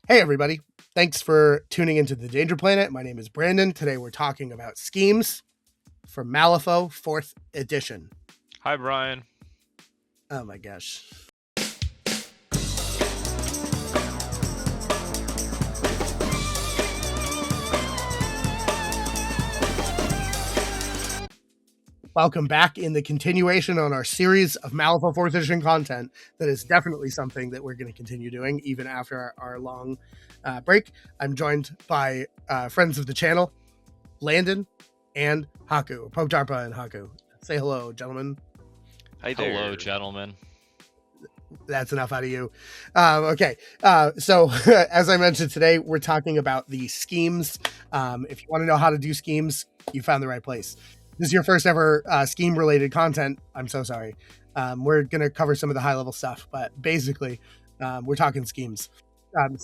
Hey, everybody. Thanks for tuning into the Danger Planet. My name is Brandon. Today we're talking about schemes for Malifaux 4th edition. Hi, Brian. Oh my gosh. Welcome back in the continuation on our series of Malifaux 4th edition content. That is definitely something that we're going to continue doing even after our long break. I'm joined by friends of the channel, Landon and Haku, Pope Darpa and Haku. Say hello, gentlemen. Hi there. Hello, gentlemen. That's enough out of you. Okay. So as I mentioned today, we're talking about the schemes. If you want to know how to do schemes, you found the right place. This is your first ever scheme related content. I'm so sorry. We're going to cover some of the high level stuff, but basically we're talking schemes.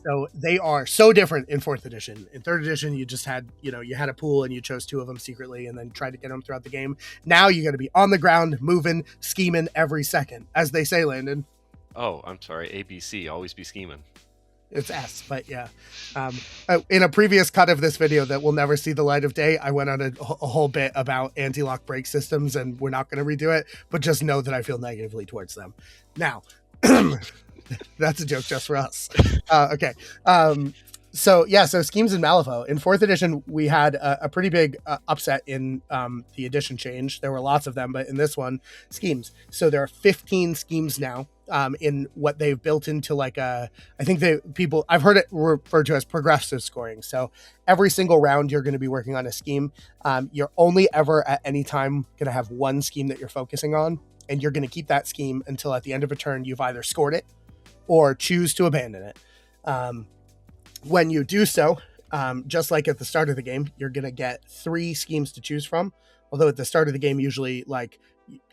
So they are so different in 4th edition. In 3rd edition, you just had, you had a pool and you chose 2 of them secretly and then tried to get them throughout the game. Now you got to be on the ground, moving, scheming every second, as they say, Landon. Oh, I'm sorry. ABC, always be scheming. It's S, but yeah. In a previous cut of this video that will never see the light of day, I went on a whole bit about anti-lock brake systems, and we're not going to redo it, but just know that I feel negatively towards them. Now, that's a joke just for us. Okay. So schemes in Malifaux. In 4th edition, we had a pretty big upset in the edition change. There were lots of them, but in this one, schemes. So there are 15 schemes now in what they've built into I think I've heard it referred to as progressive scoring. So every single round, you're going to be working on a scheme. You're only ever at any time going to have one scheme that you're focusing on, and you're going to keep that scheme until at the end of a turn, you've either scored it or choose to abandon it. When you do so, just like at the start of the game, you're going to get 3 schemes to choose from. Although at the start of the game, usually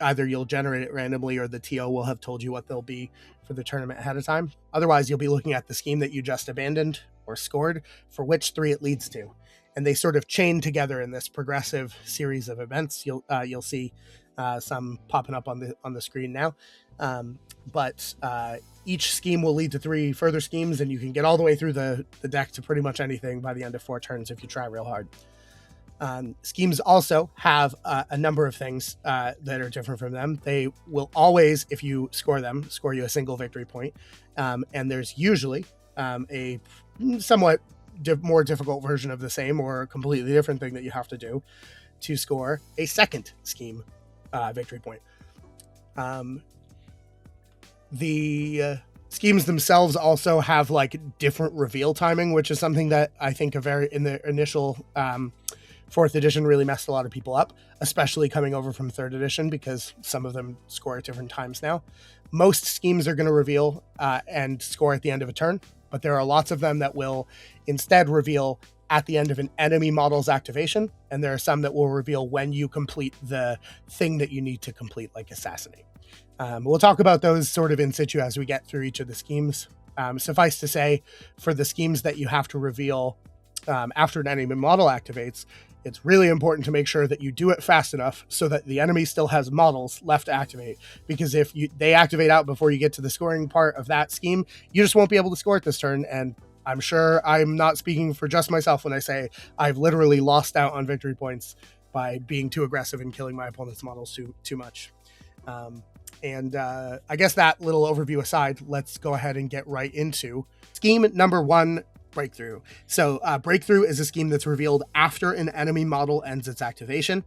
either you'll generate it randomly or the TO will have told you what they'll be for the tournament ahead of time. Otherwise, you'll be looking at the scheme that you just abandoned or scored for which 3 it leads to. And they sort of chain together in this progressive series of events. You'll see some popping up on the screen now. But each scheme will lead to 3 further schemes, and you can get all the way through the deck to pretty much anything by the end of 4 turns if you try real hard. Schemes also have a number of things that are different from them. They will always, if you score them, score you a single victory point. And there's usually a somewhat more difficult version of the same or a completely different thing that you have to do to score a second scheme victory point. The schemes themselves also have different reveal timing, which is something that I think in the initial 4th edition really messed a lot of people up, especially coming over from 3rd edition, because some of them score at different times now. Most schemes are going to reveal and score at the end of a turn, but there are lots of them that will instead reveal at the end of an enemy model's activation, and there are some that will reveal when you complete the thing that you need to complete, like Assassinate. We'll talk about those sort of in situ as we get through each of the schemes. Suffice to say, for the schemes that you have to reveal after an enemy model activates, it's really important to make sure that you do it fast enough so that the enemy still has models left to activate. Because if they activate out before you get to the scoring part of that scheme, you just won't be able to score it this turn. And I'm sure I'm not speaking for just myself when I say I've literally lost out on victory points by being too aggressive and killing my opponent's models too much. And I guess that little overview aside, let's go ahead and get right into scheme number 1, Breakthrough. So Breakthrough is a scheme that's revealed after an enemy model ends its activation.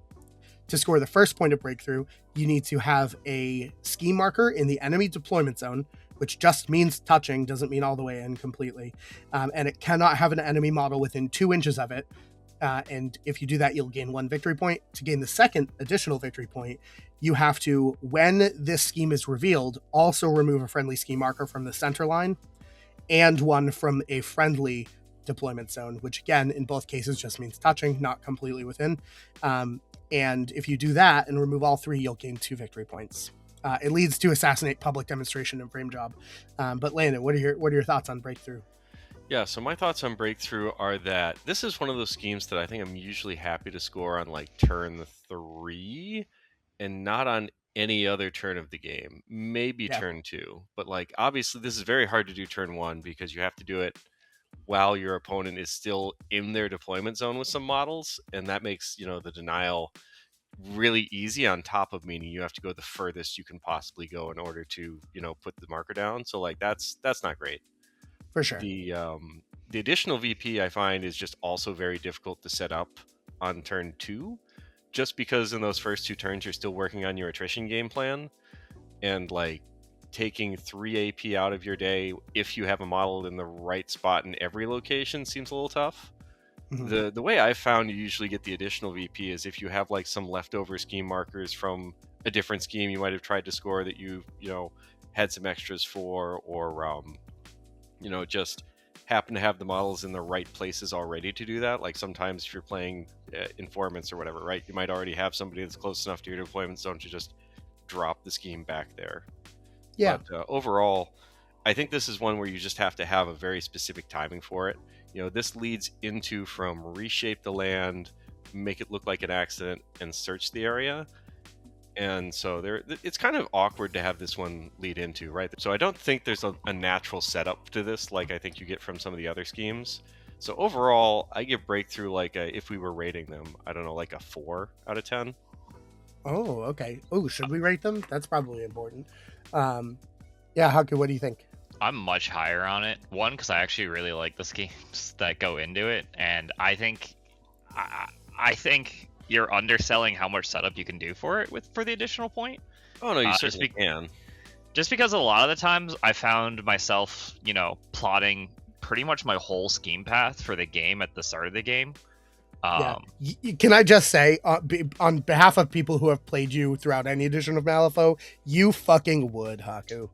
To score the first point of Breakthrough, you need to have a scheme marker in the enemy deployment zone, which just means touching, doesn't mean all the way in completely. And it cannot have an enemy model within 2 inches of it. And if you do that, you'll gain 1 victory point. To gain the second additional victory point, you have to, when this scheme is revealed, also remove a friendly scheme marker from the center line and one from a friendly deployment zone, which again, in both cases just means touching, not completely within. And if you do that and remove all 3, you'll gain 2 victory points. It leads to Assassinate, Public Demonstration, and Frame Job. But Landon, what are your thoughts on Breakthrough? Yeah, so my thoughts on Breakthrough are that this is one of those schemes that I think I'm usually happy to score on turn 3 and not on any other turn of the game. Maybe turn 2. But obviously this is very hard to do turn 1 because you have to do it while your opponent is still in their deployment zone with some models, and that makes, the denial really easy, on top of meaning you have to go the furthest you can possibly go in order to, put the marker down. So like that's not great. For sure. The additional VP I find is just also very difficult to set up on turn 2, just because in those first 2 turns you're still working on your attrition game plan, and like taking 3 AP out of your day if you have a model in the right spot in every location seems a little tough. The way I've found you usually get the additional VP is if you have like some leftover scheme markers from a different scheme you might have tried to score that you had some extras for, or just happen to have the models in the right places already to do that. Like sometimes if you're playing informants or whatever, right, you might already have somebody that's close enough to your deployment zone to just drop the scheme back there. Yeah. But overall, I think this is one where you just have to have a very specific timing for it. This leads into from Reshape the Land, make it look like an accident, and search the area. And so it's kind of awkward to have this one lead into, right? So I don't think there's a natural setup to this like I think you get from some of the other schemes. So overall, I give Breakthrough like if we were rating them, I don't know, like a 4 out of 10. Oh, okay. Oh, should we rate them? That's probably important. Yeah, Haku, what do you think? I'm much higher on it. One, because I actually really like the schemes that go into it, and I think you're underselling how much setup you can do for it for the additional point. Oh no, you certainly can. Just because a lot of the times I found myself, plotting pretty much my whole scheme path for the game at the start of the game. Can I just say, on behalf of people who have played you throughout any edition of Malifaux, you fucking would, Haku.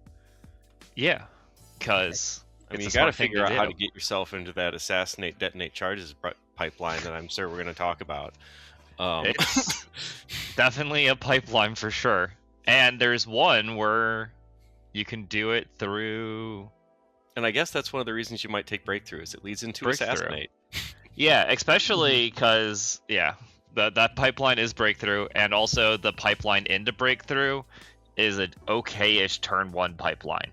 Yeah, because you got to figure out how to get yourself into that Assassinate, Detonate Charges pipeline that I'm sure we're going to talk about. It's definitely a pipeline for sure. And there's one where you can do it through... And I guess that's one of the reasons you might take Breakthrough, is it leads into Assassinate. Yeah, especially because, that pipeline is Breakthrough, and also the pipeline into Breakthrough is an okay-ish turn 1 pipeline.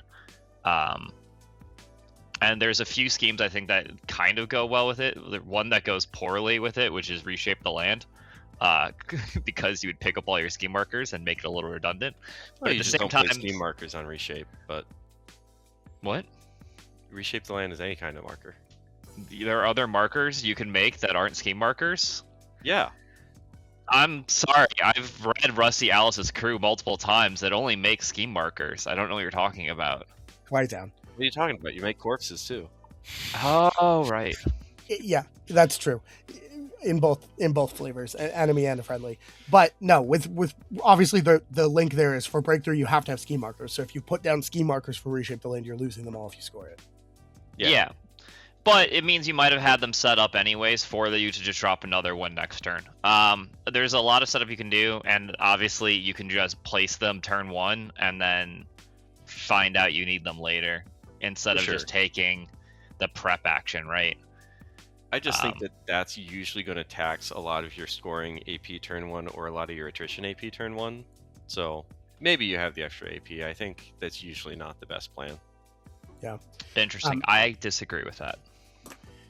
And there's a few schemes I think that kind of go well with it. The one that goes poorly with it, which is Reshape the Land, because you would pick up all your scheme markers and make it a little redundant. But at the same time, put scheme markers on Reshape. But what? Reshape the Land is any kind of marker. There are other markers you can make that aren't scheme markers. Yeah. I'm sorry, I've read Rusty Alice's Crew multiple times that only makes scheme markers. I don't know what you're talking about. Quiet down. What are you talking about? You make corpses too. Oh, right. Yeah, that's true. In both flavors, enemy and a friendly. But no, with obviously the link there is for Breakthrough, you have to have scheme markers. So if you put down scheme markers for Reshape the Land, you're losing them all if you score it. Yeah. But it means you might have had them set up anyways for you to just drop another one next turn. There's a lot of setup you can do, and obviously you can just place them turn 1 and then find out you need them later instead of just taking the prep action, right? I just think that's usually going to tax a lot of your scoring AP turn 1 or a lot of your attrition AP turn 1. So maybe you have the extra AP. I think that's usually not the best plan. Yeah. Interesting. I disagree with that.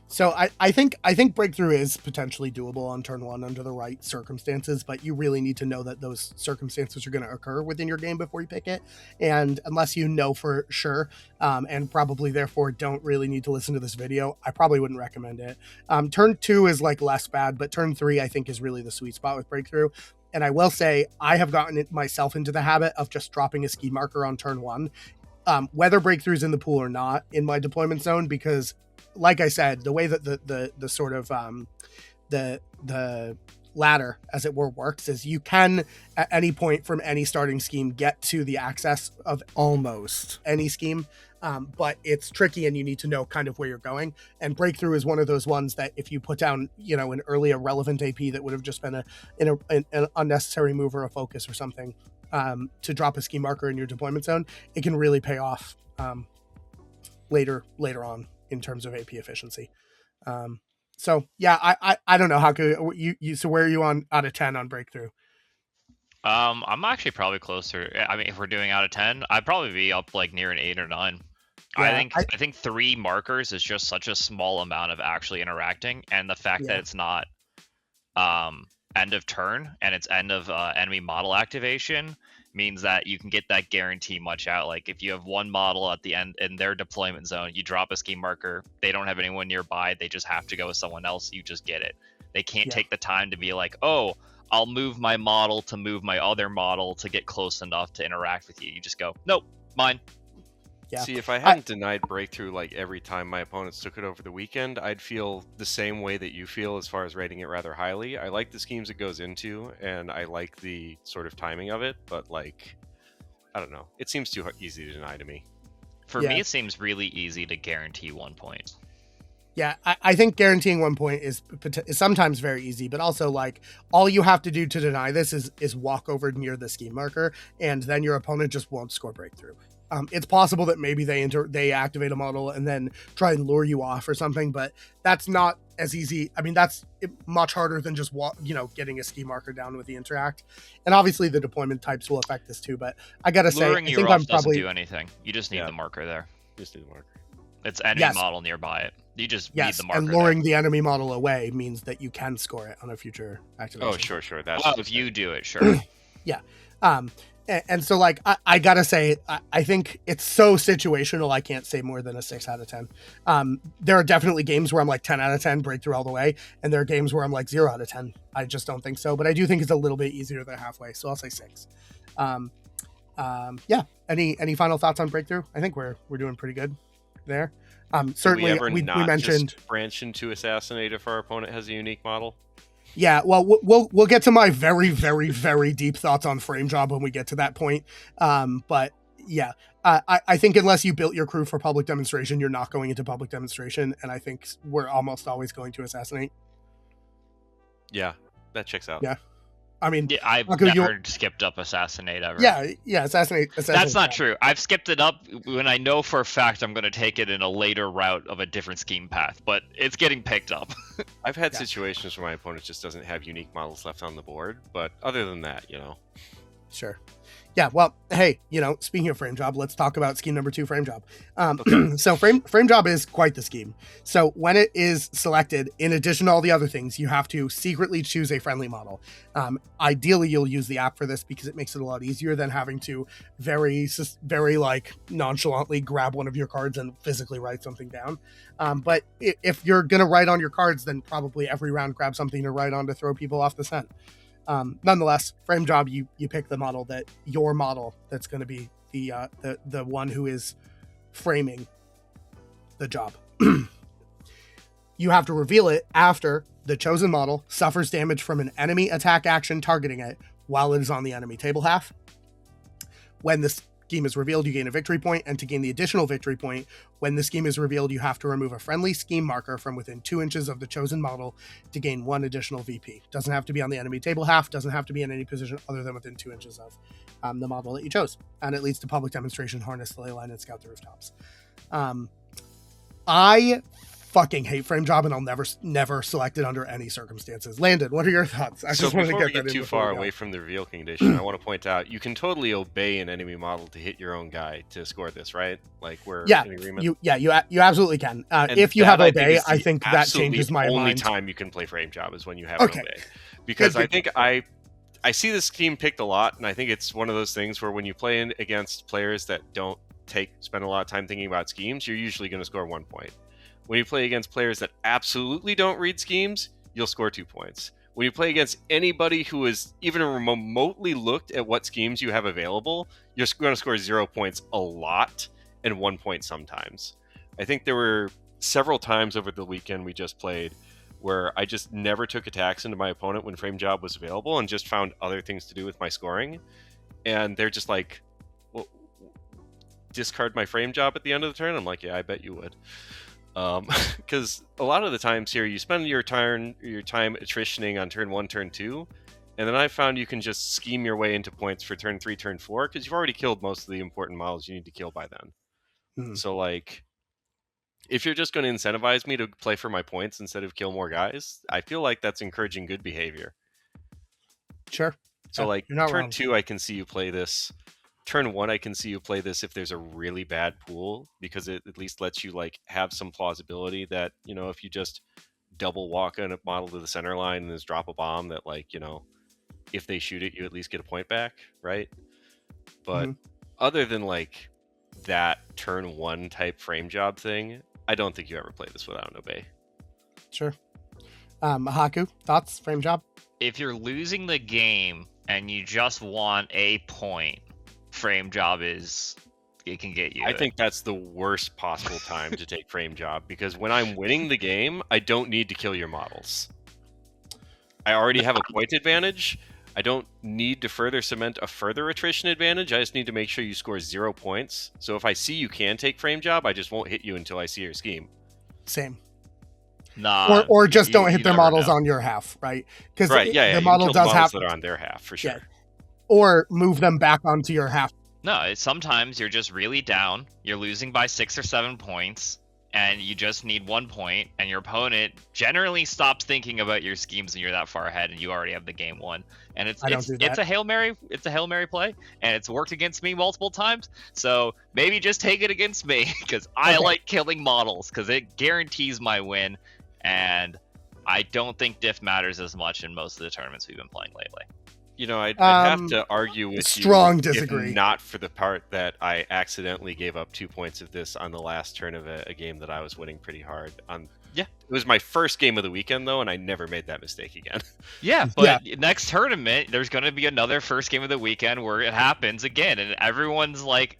So I think Breakthrough is potentially doable on turn 1 under the right circumstances, but you really need to know that those circumstances are going to occur within your game before you pick it. And unless you know for sure, and probably therefore don't really need to listen to this video, I probably wouldn't recommend it. Turn 2 is like less bad, but turn 3 I think is really the sweet spot with Breakthrough. And I will say I have gotten myself into the habit of just dropping a ski marker on turn 1, whether Breakthrough's in the pool or not in my deployment zone, because like I said, the way that the sort of the ladder, as it were, works is you can at any point from any starting scheme get to the access of almost any scheme, but it's tricky and you need to know kind of where you're going. And Breakthrough is one of those ones that if you put down, an early irrelevant AP that would have just been an unnecessary move or a focus or something, to drop a scheme marker in your deployment zone, it can really pay off later on in terms of AP efficiency. So yeah, I don't know, Haku, you so where are you on out of 10 on Breakthrough? I'm actually probably closer. I mean, if we're doing out of 10, I'd probably be up like near an 8 or 9. Yeah, I think 3 markers is just such a small amount of actually interacting, and the fact that it's not end of turn and it's end of enemy model activation means that you can get that guarantee much out. Like if you have one model at the end in their deployment zone, you drop a scheme marker, they don't have anyone nearby, they just have to go with someone else, you just get it. They can't take the time to be like, oh, I'll move my model to move my other model to get close enough to interact with you. You just go, nope, mine. Yeah. See, if I hadn't denied breakthrough like every time my opponents took it over the weekend, I'd feel the same way that you feel as far as rating it rather highly. I like the schemes it goes into, and I like the sort of timing of it, but like, I don't know. It seems too easy to deny to me. For me, it seems really easy to guarantee 1 point. Yeah, I think guaranteeing 1 point is sometimes very easy, but also like all you have to do to deny this is walk over near the scheme marker, and then your opponent just won't score breakthrough. It's possible that maybe they activate a model and then try and lure you off or something, but that's not as easy. I mean, that's much harder than just getting a scheme marker down with the interact. And obviously the deployment types will affect this too, but I gotta say, Luring I you think off I'm probably doesn't do anything. You just need the marker there. Just need the marker. It's any model nearby it. You just need the marker. And luring the enemy model away means that you can score it on a future activation. Oh, sure. That's if you do it, sure. Yeah. And so, like, I gotta say, I think it's so situational. I can't say more than a 6 out of 10. There are definitely games where I'm like 10 out of 10, breakthrough all the way, and there are games where I'm like 0 out of 10. I just don't think so, but I do think it's a little bit easier than halfway, so I'll say 6. Yeah. Any final thoughts on breakthrough? I think we're doing pretty good there. Certainly, we mentioned just branch into Assassinate if our opponent has a unique model. Yeah, well, we'll get to my very, very, very deep thoughts on frame job when we get to that point. But yeah, I think unless you built your crew for public demonstration, you're not going into public demonstration, and I think we're almost always going to Assassinate. Yeah, that checks out. Yeah. I mean, I've never skipped up Assassinate ever. Yeah, Assassinate. That's not true. I've skipped it up when I know for a fact I'm going to take it in a later route of a different scheme path, but it's getting picked up. I've had situations where my opponent just doesn't have unique models left on the board, but other than that, Sure. Yeah, well, hey, speaking of frame job, let's talk about scheme number 2, frame job. So frame job is quite the scheme. So when it is selected, in addition to all the other things, you have to secretly choose a friendly model. Ideally, you'll use the app for this because it makes it a lot easier than having to very like nonchalantly grab one of your cards and physically write something down. But if you're going to write on your cards, then probably every round grab something to write on to throw people off the scent. Nonetheless, frame job, you pick the model that's going to be the one who is framing the job. You have to reveal it after the chosen model suffers damage from an enemy attack action targeting it while it is on the enemy table half. When the scheme is revealed, you gain a victory point, and to gain the additional victory point, when the scheme is revealed, you have to remove a friendly scheme marker from within 2 inches of the chosen model to gain 1 additional VP. Doesn't have to be on the enemy table half, doesn't have to be in any position other than within 2 inches of the model that you chose. And it leads to public demonstration, harness the Leyline, and scout the rooftops. I fucking hate frame job, and I'll never select it under any circumstances. Landon, what are your thoughts? Before we get too far away from the reveal condition, I want to point out you can totally obey an enemy model to hit your own guy to score this, right? Like we're in agreement. You absolutely can. If you have obey, I think that changes my mind. The only time you can play frame job is when you have obey, because I think I see this scheme picked a lot, and I think it's one of those things where when you play against players that don't spend a lot of time thinking about schemes, you're usually going to score 1 point. When you play against players that absolutely don't read schemes, you'll score 2 points. When you play against anybody who has even remotely looked at what schemes you have available, you're going to score 0 points a lot and 1 point sometimes. I think there were several times over the weekend we just played where I just never took attacks into my opponent when frame job was available and just found other things to do with my scoring. And they're just like, well, discard my frame job at the end of the turn? I'm like, yeah, I bet you would. Because a lot of the times here, you spend your time attritioning on turn 1, turn 2, and then I found you can just scheme your way into points for turn 3, turn 4, because you've already killed most of the important models you need to kill by then. So, like, if you're just going to incentivize me to play for my points instead of kill more guys, I feel like that's encouraging good behavior. Sure. So, like, turn 2, I can see you play this. turn 1, I can see you play this if there's a really bad pool, because it at least lets you like have some plausibility that, if you just double walk a model to the center line and just drop a bomb, that like, if they shoot it, you at least get a point back, right? But other than like that turn 1 type frame job thing, I don't think you ever play this without an obey. Sure. Haku, thoughts? Frame job? If you're losing the game and you just want a point, frame job it can get you. I think that's the worst possible time to take frame job, because when I'm winning the game, I don't need to kill your models. I already have a point advantage. I don't need to further cement a further attrition advantage. I just need to make sure you score 0 points. So if I see you can take frame job, I just won't hit you until I see your scheme. Same. Nah. Or just don't hit their models on your half, right? Because the model does have that are on their half for sure. Yeah. Or move them back onto your half. No, sometimes you're just really down. You're losing by 6 or 7 points, and you just need 1 point, and your opponent generally stops thinking about your schemes when you're that far ahead, and you already have the game won. And it's a Hail Mary. It's a Hail Mary play, and it's worked against me multiple times. So maybe just take it against me, because I like killing models, because it guarantees my win. And I don't think diff matters as much in most of the tournaments we've been playing lately. I'd have to argue with strong disagree. If not for the part that I accidentally gave up 2 points of this on the last turn of a game that I was winning pretty hard on. Yeah, it was my first game of the weekend though, and I never made that mistake again. Yeah, but next tournament there's going to be another first game of the weekend where it happens again, and everyone's like,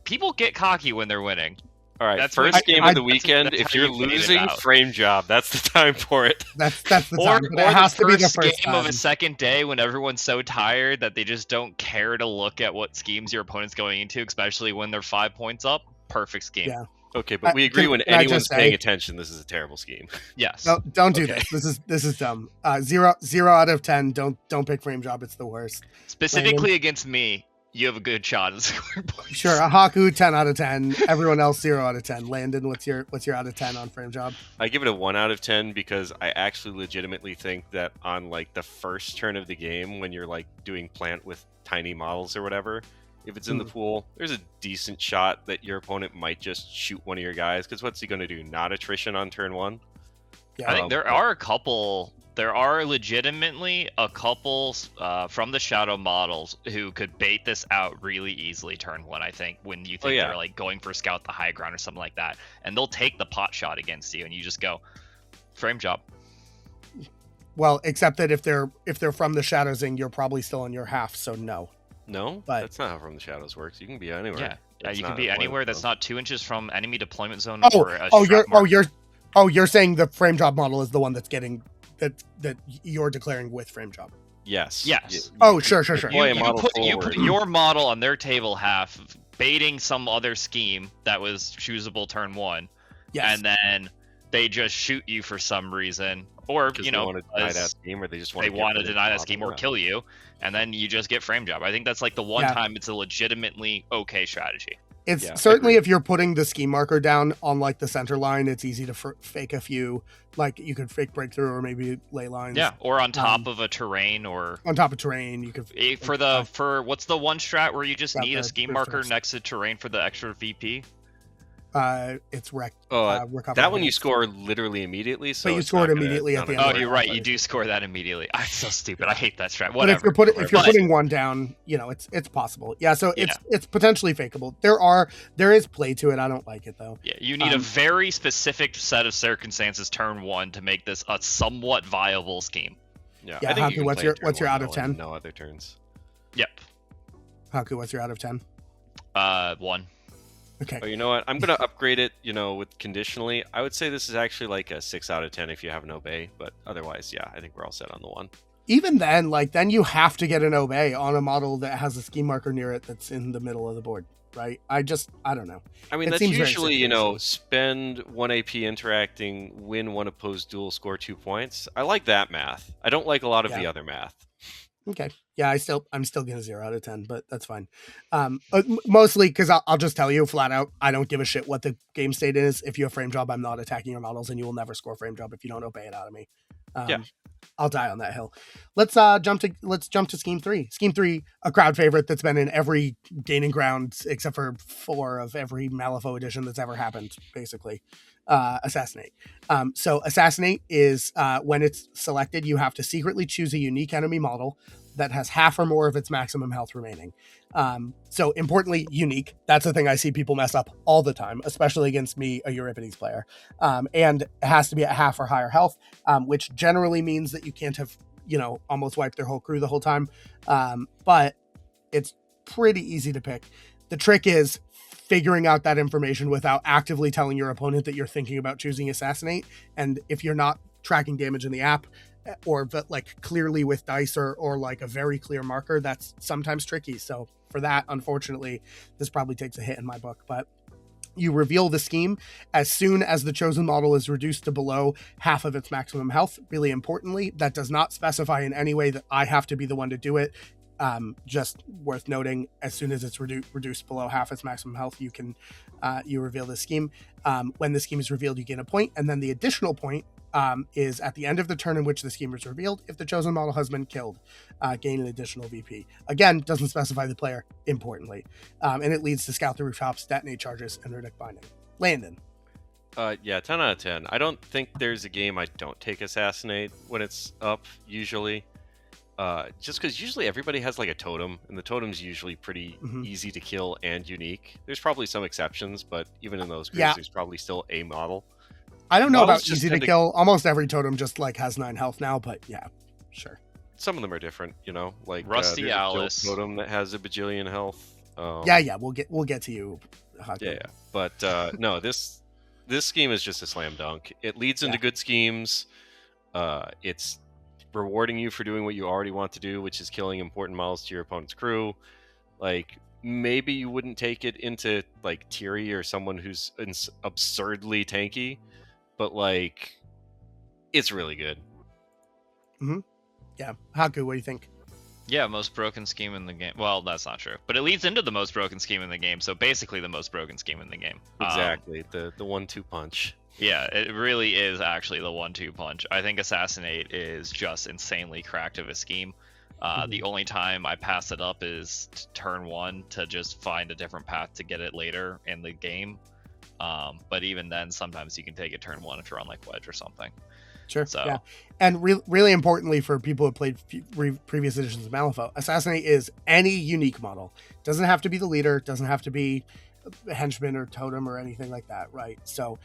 people get cocky when they're winning. All right, that's first game of the weekend. If you're losing, frame job. That's the time for it. That's the time. Or it has to be the first game of a second day when everyone's so tired that they just don't care to look at what schemes your opponent's going into, especially when they're 5 points up. Perfect scheme. Yeah. Okay, but we agree when anyone's paying attention, this is a terrible scheme. Yes. No, don't do this. This is dumb. 0 out of 10. Don't pick frame job. It's the worst. Specifically against me. You have a good shot at scoring points. Sure, a Haku 10 out of 10. Everyone else 0 out of 10. Landon, what's your out of 10 on frame job? I give it a 1 out of 10 because I actually legitimately think that on like the first turn of the game, when you're like doing plant with tiny models or whatever, if it's in the pool, there's a decent shot that your opponent might just shoot one of your guys. Because what's he going to do? Not attrition on turn 1? Yeah, I think there are legitimately a couple from the shadow models who could bait this out really easily turn 1, I think, when you think they're like going for scout the high ground or something like that, and they'll take the pot shot against you, and you just go frame job. Well, except that if they're from the shadows, you're probably still in your half, so no. No, but that's not how from the shadows works. You can be anywhere. Yeah, you can be anywhere that's not 2 inches from enemy deployment zone. You're saying the frame job model is the one that's getting that you're declaring with frame job. Yes. Sure. You put your model on their table half, baiting some other scheme that was choosable turn 1. Yes. And then they just shoot you for some reason, or they want to deny that scheme, or they just want to deny that scheme or kill you, and then you just get frame job. I think that's like the one time it's a legitimately okay strategy. It's certainly if you're putting the scheme marker down on like the center line, it's easy to fake a few. Like you could fake breakthrough or maybe ley lines. Yeah, or on top of a terrain, or on top of terrain, you could. For what's the one strat where you just need a scheme marker next to terrain for the extra VP? It's wreck. That one you score literally immediately. So but you score it immediately at the end. Oh, you're right. You do score that immediately. I'm so stupid. I hate that strat. Whatever. But if you're putting one down, it's possible. Yeah. So it's potentially fakeable. There is play to it. I don't like it though. Yeah. You need a very specific set of circumstances turn 1 to make this a somewhat viable scheme. Yeah. I think Haku, what's your out of 10? No other turns. Yep. Haku, what's your out of 10? 1. Okay. Oh, you know what? I'm going to upgrade it, with conditionally. I would say this is actually like a 6 out of 10 if you have an obey, but otherwise, I think we're all set on the 1. Even then, then you have to get an obey on a model that has a scheme marker near it that's in the middle of the board, right? I don't know. I mean, that's usually, spend 1 AP interacting, win 1 opposed duel, score 2 points. I like that math. I don't like a lot of the other math. Okay. Yeah, I'm still gonna 0 out of 10, but that's fine. Mostly because I'll just tell you flat out, I don't give a shit what the game state is. If you have frame job, I'm not attacking your models, and you will never score frame job if you don't obey it out of me. Yeah. I'll die on that hill. Let's jump to Scheme 3. Scheme 3, a crowd favorite that's been in every gaining ground except for 4 of every Malifaux edition that's ever happened, basically. Assassinate. So Assassinate is when it's selected, you have to secretly choose a unique enemy model that has half or more of its maximum health remaining. So importantly, unique. That's the thing I see people mess up all the time, especially against me, a Euripides player. And it has to be at half or higher health, which generally means that you can't have, almost wiped their whole crew the whole time. But it's pretty easy to pick. The trick is figuring out that information without actively telling your opponent that you're thinking about choosing Assassinate. And if you're not tracking damage in the app, or like clearly with dice or like a very clear marker, that's sometimes tricky. So for that, unfortunately, this probably takes a hit in my book. But you reveal the scheme as soon as the chosen model is reduced to below half of its maximum health. Really importantly, that does not specify in any way that I have to be the one to do it. Just worth noting, as soon as it's reduced below half its maximum health, you reveal the scheme. When the scheme is revealed, you gain a point, and then the additional point is at the end of the turn in which the scheme is revealed. If the chosen model has been killed, gain an additional VP. Again, doesn't specify the player, importantly. And it leads to Scout the Rooftops, Detonate Charges, and Runic Binding. Landon. Yeah, 10 out of 10. I don't think there's a game I don't take Assassinate when it's up, usually. Just because usually everybody has like a totem, and the totem's usually pretty easy to kill and unique. There's probably some exceptions, but even in those groups, there's probably still a model. I don't know about easy to kill. Almost every totem just like has 9 health now, but yeah, sure. Some of them are different, like Rusty Alice totem that has a bajillion health. Yeah, we'll get to you. Haku. Yeah, but no, this scheme is just a slam dunk. It leads into good schemes. It's rewarding you for doing what you already want to do, which is killing important models to your opponent's crew. Like, maybe you wouldn't take it into like Tiri or someone who's absurdly tanky, but like, it's really good. Yeah, Haku, what do you think? Yeah, most broken scheme in the game. Well, that's not true, but it leads into the most broken scheme in the game. So basically, the most broken scheme in the game. Exactly, the 1-2 punch. Yeah, it really is actually the 1-2 punch. I think Assassinate is just insanely cracked of a scheme. The only time I pass it up is turn 1 to just find a different path to get it later in the game. But even then, sometimes you can take it turn 1 if you're on like Wedge or something. Sure. So. Yeah, and really importantly for people who played previous editions of Malifaux, Assassinate is any unique model. Doesn't have to be the leader. Doesn't have to be a henchman or totem or anything like that, right? So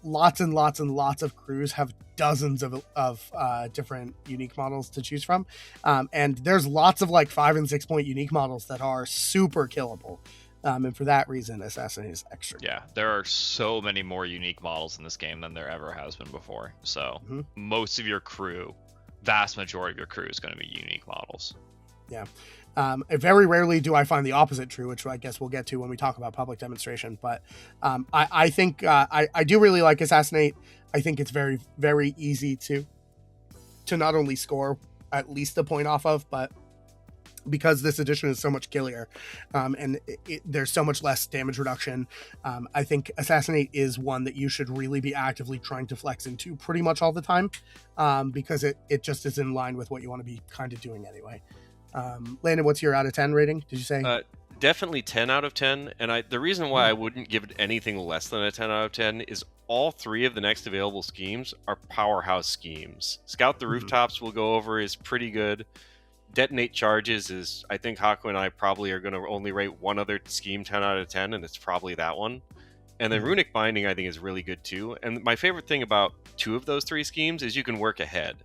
lots and lots and lots of crews have dozens of different unique models to choose from, and there's lots of like 5 and 6 point unique models that are super killable. And for that reason, Assassinate is extra. Yeah, there are so many more unique models in this game than there ever has been before. So most of your crew, vast majority of your crew is going to be unique models. Yeah. Very rarely do I find the opposite true, which I guess we'll get to when we talk about public demonstration. But I think I do really like Assassinate. I think it's very, very easy to not only score at least a point off of, but because this edition is so much killier and there's so much less damage reduction, I think Assassinate is one that you should really be actively trying to flex into pretty much all the time, because it just is in line with what you want to be kind of doing anyway. Landon, what's your out of 10 rating, did you say? Definitely 10 out of 10. And the reason why I wouldn't give it anything less than a 10 out of 10 is all 3 of the next available schemes are powerhouse schemes. Scout the Rooftops we'll go over is pretty good. Detonate Charges is, I think Haku and I probably are going to only rate one other scheme 10 out of 10, and it's probably that one. And then Runic Binding I think is really good too. And my favorite thing about 2 of those 3 schemes is you can work ahead.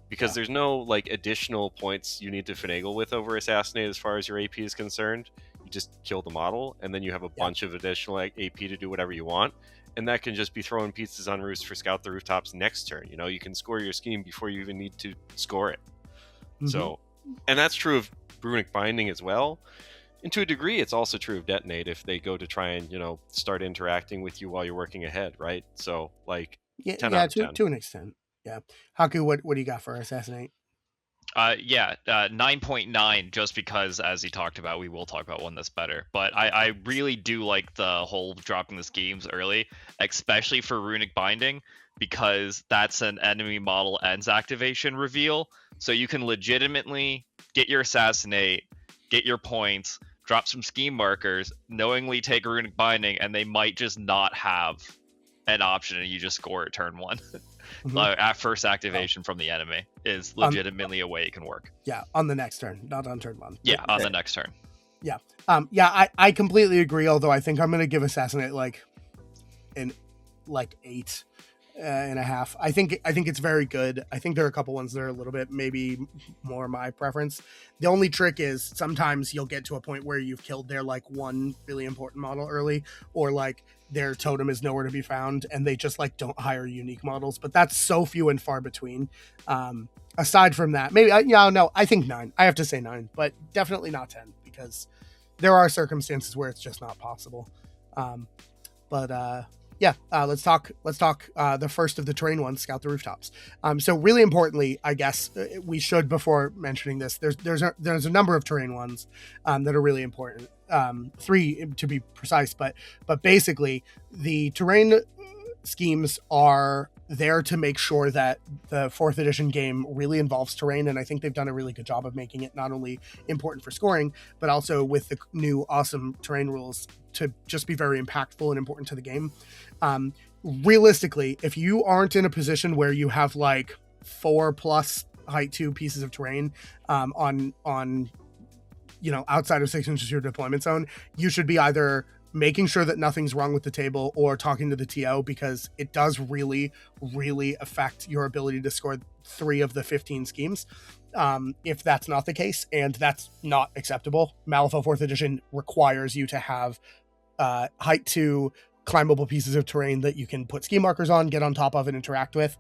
Because there's no like additional points you need to finagle with over Assassinate as far as your AP is concerned. You just kill the model, and then you have a bunch of additional AP to do whatever you want. And that can just be throwing pizzas on roofs for Scout the Rooftops next turn. You can score your scheme before you even need to score it. So, and that's true of Runic Binding as well. And to a degree, it's also true of Detonate if they go to try and, start interacting with you while you're working ahead, right? So, like, 10 out of 10. To an extent. Yeah. Haku, what do you got for Assassinate? 9.9, just because, as he talked about, we will talk about one that's better. But I really do like the whole dropping the schemes early, especially for Runic Binding, because that's an enemy model ends activation reveal. So you can legitimately get your Assassinate, get your points, drop some scheme markers, knowingly take a Runic Binding, and they might just not have an option, and you just score at turn 1. At first activation from the enemy is legitimately a way it can work. Yeah, on the next turn, not on turn 1. Yeah, on the next turn. Yeah. I completely agree, although I think I'm going to give Assassinate like an 8.5. I think it's very good. I think there are a couple ones that are a little bit maybe more my preference. The only trick is sometimes you'll get to a point where you've killed their like one really important model early, or like their totem is nowhere to be found and they just like don't hire unique models, but that's so few and far between. Aside from that, maybe I think 9. I have to say 9, but definitely not 10, because there are circumstances where it's just not possible. Let's talk the first of the terrain ones, Scout the Rooftops. So really importantly, I guess we should, before mentioning this, there's a number of terrain ones that are really important. 3 to be precise, but basically the terrain schemes are there to make sure that the 4th edition game really involves terrain, and I think they've done a really good job of making it not only important for scoring, but also with the new awesome terrain rules to just be very impactful and important to the game. Realistically, if you aren't in a position where you have like 4+ height 2 pieces of terrain on outside of 6 inches of your deployment zone, you should be either making sure that nothing's wrong with the table or talking to the TO, because it does really, really affect your ability to score 3 of the 15 schemes. If that's not the case, and that's not acceptable, Malifaux 4th edition requires you to have height 2 climbable pieces of terrain that you can put scheme markers on, get on top of, and interact with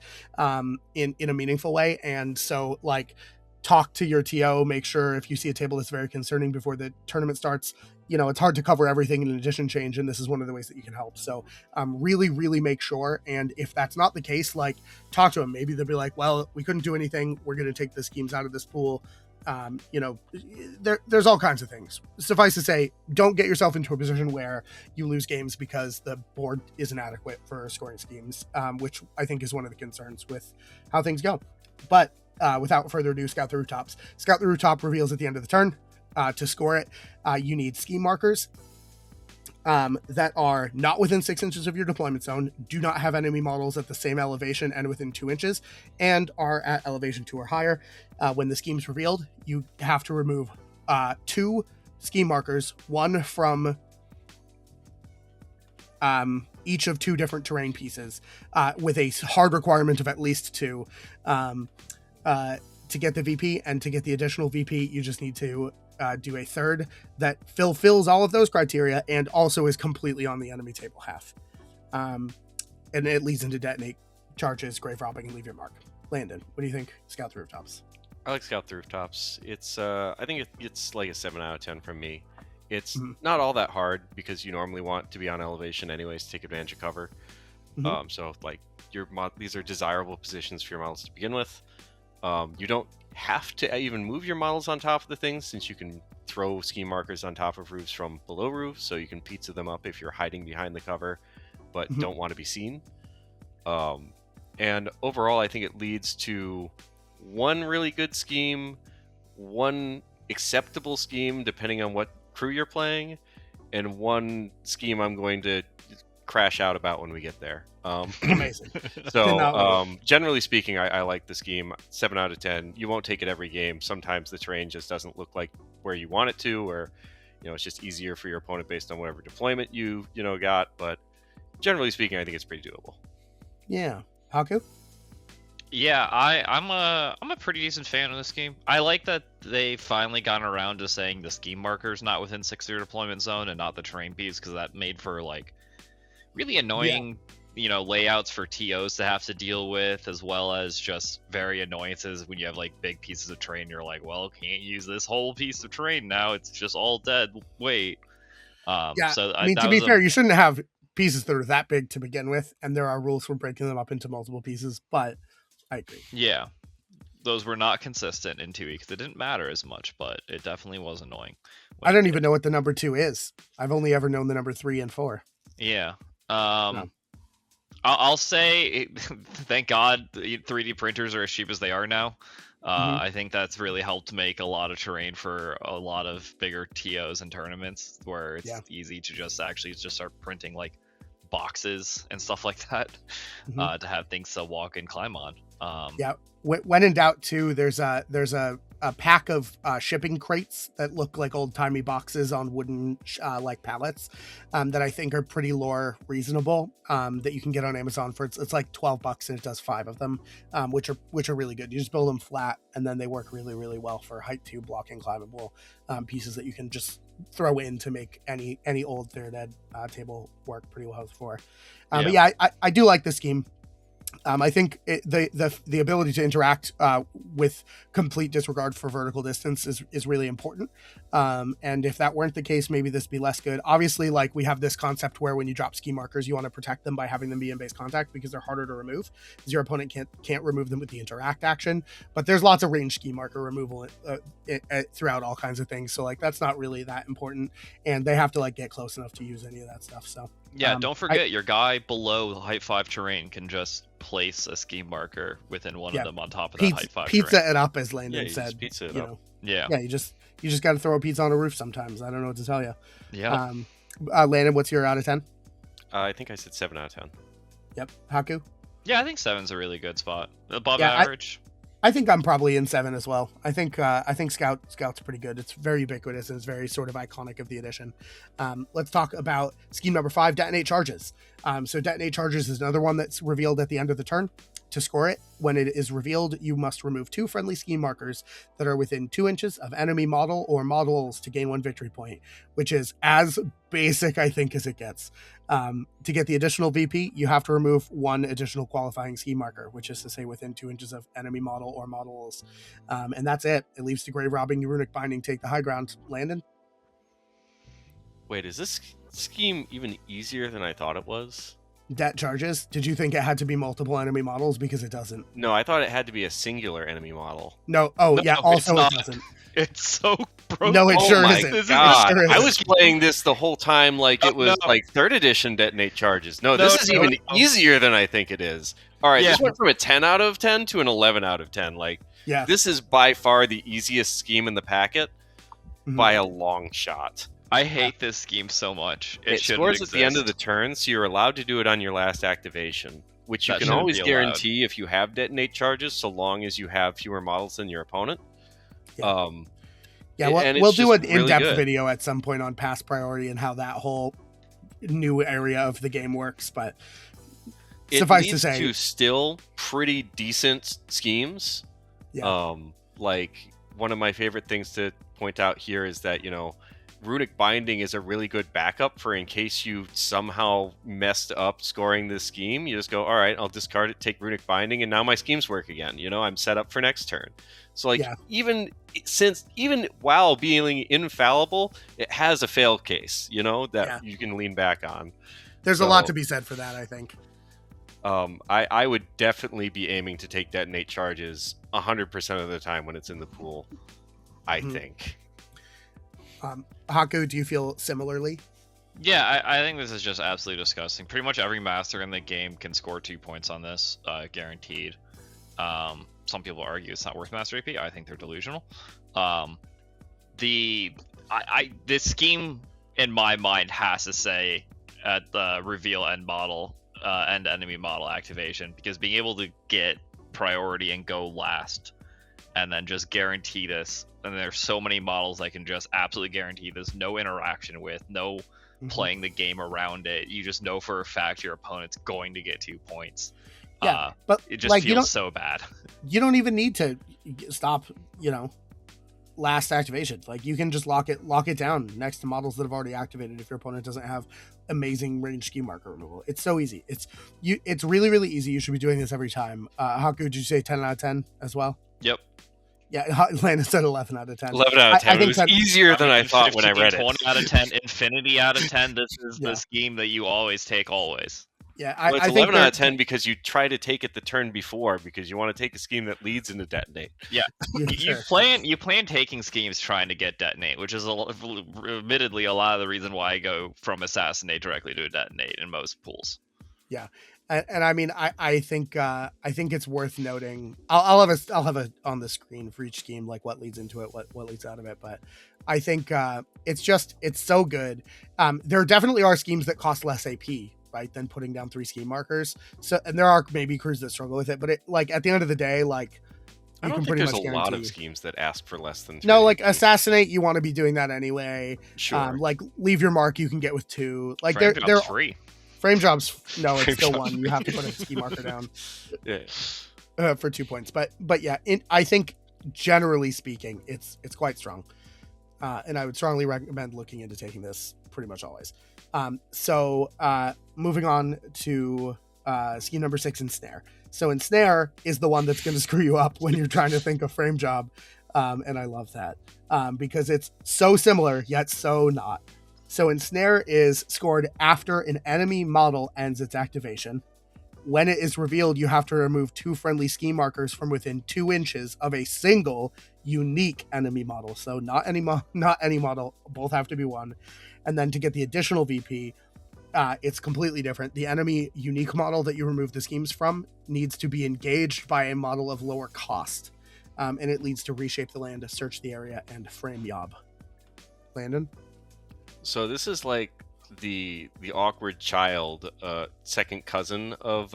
in a meaningful way. And so like talk to your TO, make sure if you see a table that's very concerning before the tournament starts, it's hard to cover everything in an addition change, and this is one of the ways that you can help. So really, really make sure. And if that's not the case, like talk to them. Maybe they'll be like, well, we couldn't do anything. We're going to take the schemes out of this pool. There's all kinds of things. Suffice to say, don't get yourself into a position where you lose games because the board isn't adequate for scoring schemes, which I think is one of the concerns with how things go. But without further ado, Scout the Rooftops. Scout the Rooftop reveals at the end of the turn. To score it, you need scheme markers that are not within 6 inches of your deployment zone, do not have enemy models at the same elevation and within 2 inches, and are at elevation 2 or higher. When the scheme's revealed, you have to remove 2 scheme markers, one from each of 2 different terrain pieces, with a hard requirement of at least 2 to get the VP. And to get the additional VP, you just need to do a third that fulfills all of those criteria and also is completely on the enemy table half. And it leads into Detonate Charges, Grave Robbing, and Leave Your Mark. Landon, what do you think? Scout the Rooftops. I like Scout the Rooftops. It's I think it's like a 7 out of 10 from me. It's not all that hard because you normally want to be on elevation anyways to take advantage of cover. So like these are desirable positions for your models to begin with. You don't have to even move your models on top of the things, since you can throw scheme markers on top of roofs from below roofs, so you can pizza them up if you're hiding behind the cover but don't want to be seen. And overall, I think it leads to one really good scheme, one acceptable scheme depending on what crew you're playing, and one scheme I'm going to crash out about when we get there. Amazing. So generally speaking, I like the scheme. 7 out of 10. You won't take it every game. Sometimes the terrain just doesn't look like where you want it to, or it's just easier for your opponent based on whatever deployment you got. But generally speaking, I think it's pretty doable. Yeah. Haku? Yeah, I'm a pretty decent fan of this game. I like that they finally gotten around to saying the scheme marker's not within 6 of your deployment zone and not the terrain piece, because that made for like really annoying layouts for TOs to have to deal with, as well as just very annoyances when you have like big pieces of terrain. You're like, well, can't use this whole piece of terrain now, it's just all dead weight. So I mean, to be fair, you shouldn't have pieces that are that big to begin with, and there are rules for breaking them up into multiple pieces, but I agree. Yeah, those were not consistent in 2 weeks. It didn't matter as much, but it definitely was annoying. I don't even know what the number 2 is. I've only ever known the number 3 and 4. Yeah. No. I'll say, thank God, 3D printers are as cheap as they are now. I think that's really helped make a lot of terrain for a lot of bigger TOs and tournaments where it's easy to just actually just start printing like boxes and stuff like that to have things to walk and climb on. When in doubt too, there's a pack of shipping crates that look like old timey boxes on wooden like pallets that I think are pretty lore reasonable that you can get on Amazon for it's like $12 and it does 5 of them, which are really good. You just build them flat and then they work really, really well for height 2 blocking climbable pieces that you can just throw in to make any old third ed table work pretty well for. But yeah, I do like this scheme. I think the ability to interact with complete disregard for vertical distance is really important. And if that weren't the case, maybe this would be less good. Obviously, like we have this concept where when you drop ski markers, you want to protect them by having them be in base contact because they're harder to remove, because your opponent can't remove them with the interact action. But there's lots of range ski marker removal throughout all kinds of things. So like that's not really that important, and they have to like get close enough to use any of that stuff. So. Yeah, don't forget your guy below the height 5 terrain can just place a ski marker within one of them on top of that height 5 pizza terrain. it up, as Landon said. Pizza it up. Yeah, you just got to throw a pizza on a roof sometimes. I don't know what to tell you. Yeah. Landon, what's your out of 10? I think I said 7 out of 10. Yep. Haku? Yeah, I think 7's a really good spot. Above average. I think I'm probably in 7 as well. I think Scout's pretty good. It's very ubiquitous and it's very sort of iconic of the edition. Let's talk about scheme number 5, Detonate Charges. So Detonate Charges is another one that's revealed at the end of the turn. To score it, when it is revealed, you must remove 2 friendly scheme markers that are within 2 inches of enemy model or models to gain 1 victory point, which is as basic, I think, as it gets. To get the additional VP, you have to remove 1 additional qualifying scheme marker, which is to say within 2 inches of enemy model or models. And that's it. It leaves the grave robbing Runic Binding take the high ground. Landon? Wait, is this scheme even easier than I thought it was? Det Charges? Did you think it had to be multiple enemy models? Because it doesn't. No, I thought it had to be a singular enemy model. No. Oh, yeah. Also, it doesn't. It's so broken. No, it sure isn't. God. Sure I was playing this the whole time like it was like 3rd edition Detonate Charges. No, this is even easier than I think it is. All right, this went from a 10 out of 10 to an 11 out of 10. Like, this is by far the easiest scheme in the packet by a long shot. I hate this scheme so much. It scores at the end of the turn, so you're allowed to do it on your last activation, which you can always guarantee if you have Detonate Charges, so long as you have fewer models than your opponent. We'll do an in-depth video at some point on pass priority and how that whole new area of the game works, but suffice to say, to still pretty decent schemes. Like, one of my favorite things to point out here is that, Runic Binding is a really good backup for in case you somehow messed up scoring this scheme. You just go, all right, I'll discard it, take Runic Binding, and now my schemes work again. I'm set up for next turn. So even while being infallible, it has a fail case, that you can lean back on. There's a lot to be said for that, I think. I would definitely be aiming to take Detonate Charges 100% of the time when it's in the pool, I think. Haku, do you feel similarly? Yeah, I think this is just absolutely disgusting. Pretty much every master in the game can score 2 points on this, guaranteed. Some people argue it's not worth master AP. I think they're delusional. This scheme, in my mind, has to say at the reveal end model, end enemy model activation, because being able to get priority and go last, and then just guarantee this. And there's so many models I can just absolutely guarantee there's no interaction with, no playing the game around it. You just know for a fact your opponent's going to get 2 points. But it just feels so bad. You don't even need to stop, last activation. Like, you can just lock it down next to models that have already activated if your opponent doesn't have amazing range scheme marker removal. It's so easy. It's really, really easy. You should be doing this every time. Haku, did you say 10 out of 10 as well? Yep. Yeah, Landon said 11 out of 10. 11 out of 10. It was easier than I thought when I read 20 out of 10, Infinity out of 10. This is the scheme that you always take, always. Yeah, it's 11 out of 10 because you try to take it the turn before because you want to take a scheme that leads into Detonate. Yeah, you plan taking schemes trying to get Detonate, which is admittedly a lot of the reason why I go from Assassinate directly to a Detonate in most pools. Yeah, And I mean, I think it's worth noting. I'll have a on the screen for each scheme, like what leads into it, what leads out of it. But I think it's so good. There definitely are schemes that cost less AP, right, than putting down 3 scheme markers. So, and there are maybe crews that struggle with it, but like at the end of the day, like I you don't can think pretty there's much a guarantee. lot of schemes that ask for less than 3. No, like Assassinate, you want to be doing that anyway. Sure. Like Leave Your Mark, you can get with 2. Like Frame they're Job's free. Frame Jobs. No, it's Frame still Jobs. 1. You have to put a ski marker down Yeah. for 2 points. But yeah, I think generally speaking, it's quite strong, and I would strongly recommend looking into taking this pretty much always. So moving on to scheme number 6, Ensnare. So Ensnare is the one that's going to screw you up when you're trying to think of Frame Job, and I love that because it's so similar yet so not. So Ensnare is scored after an enemy model ends its activation. When it is revealed, you have to remove 2 friendly scheme markers from within 2 inches of a single unique enemy model. So not any model, both have to be 1. And then to get the additional VP, it's completely different. The enemy unique model that you remove the schemes from needs to be engaged by a model of lower cost. And it leads to Reshape the Land, Search the Area, and Frame Job. Landon? So this is like the awkward child, second cousin of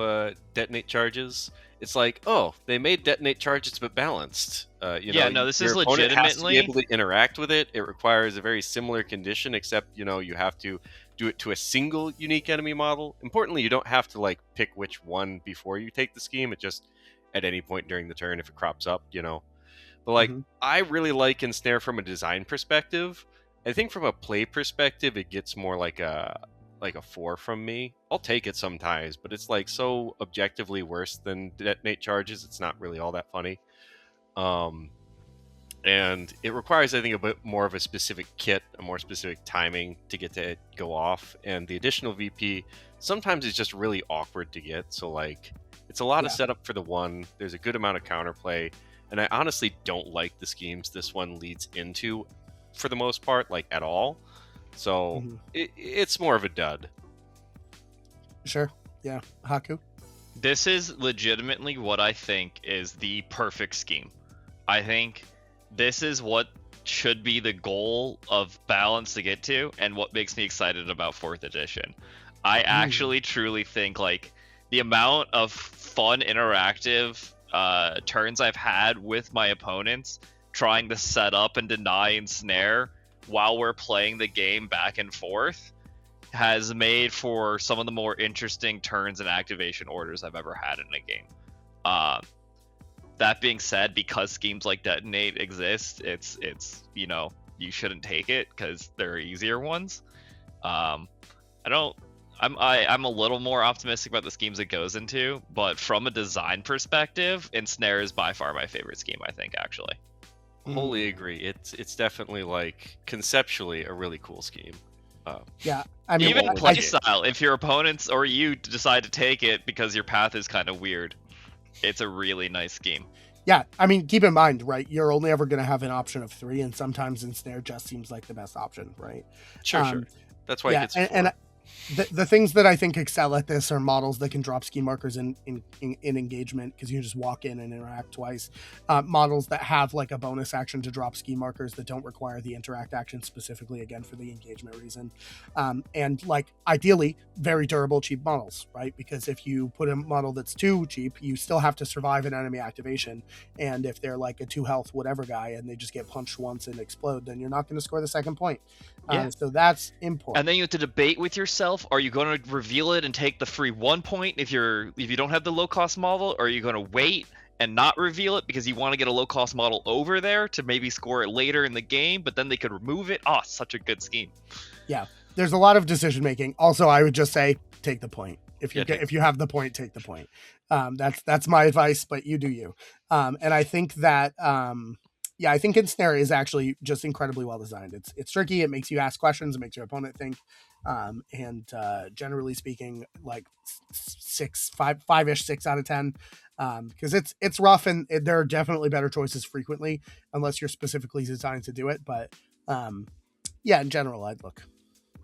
Detonate Charges. It's like, oh, they made Detonate Charges but balanced. This is your opponent has to legitimately be able to interact with it. It requires a very similar condition, except you have to do it to a single unique enemy model. Importantly, you don't have to like pick which one before you take the scheme. It just at any point during the turn if it crops up, But like, I really like Ensnare from a design perspective. I think from a play perspective, it gets more like a 4 from me. I'll take it sometimes, but it's like so objectively worse than Detonate Charges. It's not really all that funny. And it requires, I think, a bit more of a specific kit, a more specific timing to get to go off. And the additional VP sometimes is just really awkward to get. So like, it's a lot of setup for the 1. There's a good amount of counterplay. And I honestly don't like the schemes this one leads into for the most part, like at all. So it's more of a dud. Sure. Yeah. Haku? This is legitimately what I think is the perfect scheme. I think this is what should be the goal of balance to get to, and what makes me excited about 4th edition. I actually truly think like the amount of fun interactive turns I've had with my opponents trying to set up and deny Ensnare while we're playing the game back and forth has made for some of the more interesting turns and activation orders I've ever had in a game. That being said, because schemes like Detonate exist, it's you shouldn't take it because there are easier ones. I'm a little more optimistic about the schemes it goes into, but from a design perspective, Ensnare is by far my favorite scheme, I think, actually. Wholly agree. It's definitely like conceptually a really cool scheme. Yeah, I mean, even playstyle. If your opponents or you decide to take it because your path is kind of weird, it's a really nice scheme. Yeah, I mean, keep in mind, right? You're only ever going to have an option of 3, and sometimes Ensnare just seems like the best option, right? Sure. That's why it gets 4. And the things that I think excel at this are models that can drop scheme markers in engagement because you can just walk in and interact twice. Models that have like a bonus action to drop scheme markers that don't require the interact action specifically, again, for the engagement reason. And like ideally very durable, cheap models, right? Because if you put a model that's too cheap, you still have to survive an enemy activation. And if they're like a 2 health whatever guy and they just get punched once and explode, then you're not going to score the second point. So that's important. And then you have to debate with yourself: are you going to reveal it and take the free 1 point if you don't have the low cost model, or are you going to wait and not reveal it because you want to get a low cost model over there to maybe score it later in the game, but then they could remove it? Such a good scheme. Yeah, there's a lot of decision making. Also, I would just say take the point. If you have the point, take the point. That's my advice, but you do you. And I think that I think Ensnare is actually just incredibly well designed. It's tricky. It makes you ask questions. It makes your opponent think. And generally speaking, like 5-ish, 6 out of 10. Because it's rough, and there are definitely better choices frequently, unless you're specifically designed to do it. But in general, I'd look.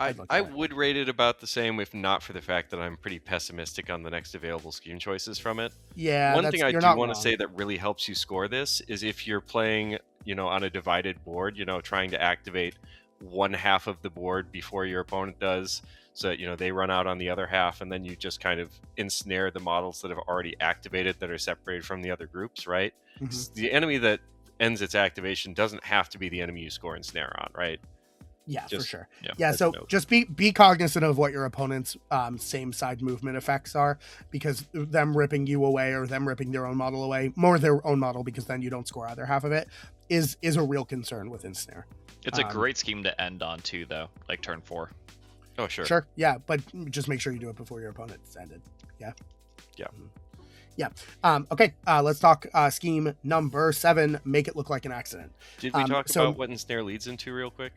I would rate it about the same, if not for the fact that I'm pretty pessimistic on the next available scheme choices from it. Yeah, One thing I you're do not want to wrong. say that really helps you score this is if you're playing, on a divided board, trying to activate one half of the board before your opponent does, so that, they run out on the other half, and then you just kind of ensnare the models that have already activated that are separated from the other groups, right? 'Cause the enemy that ends its activation doesn't have to be the enemy you score ensnare on, right? Yeah, for sure. Yeah, Yeah, so just be cognizant of what your opponent's same side movement effects are, because them ripping you away or them ripping their own model away, more their own model, because then you don't score either half of it, is a real concern with Ensnare. It's a great scheme to end on too, though, like turn 4. Oh, sure. Sure, yeah, but just make sure you do it before your opponent's ended. Yeah. Yeah. Yeah. Okay, let's talk scheme number 7, make it look like an accident. Did we talk about what Ensnare leads into real quick?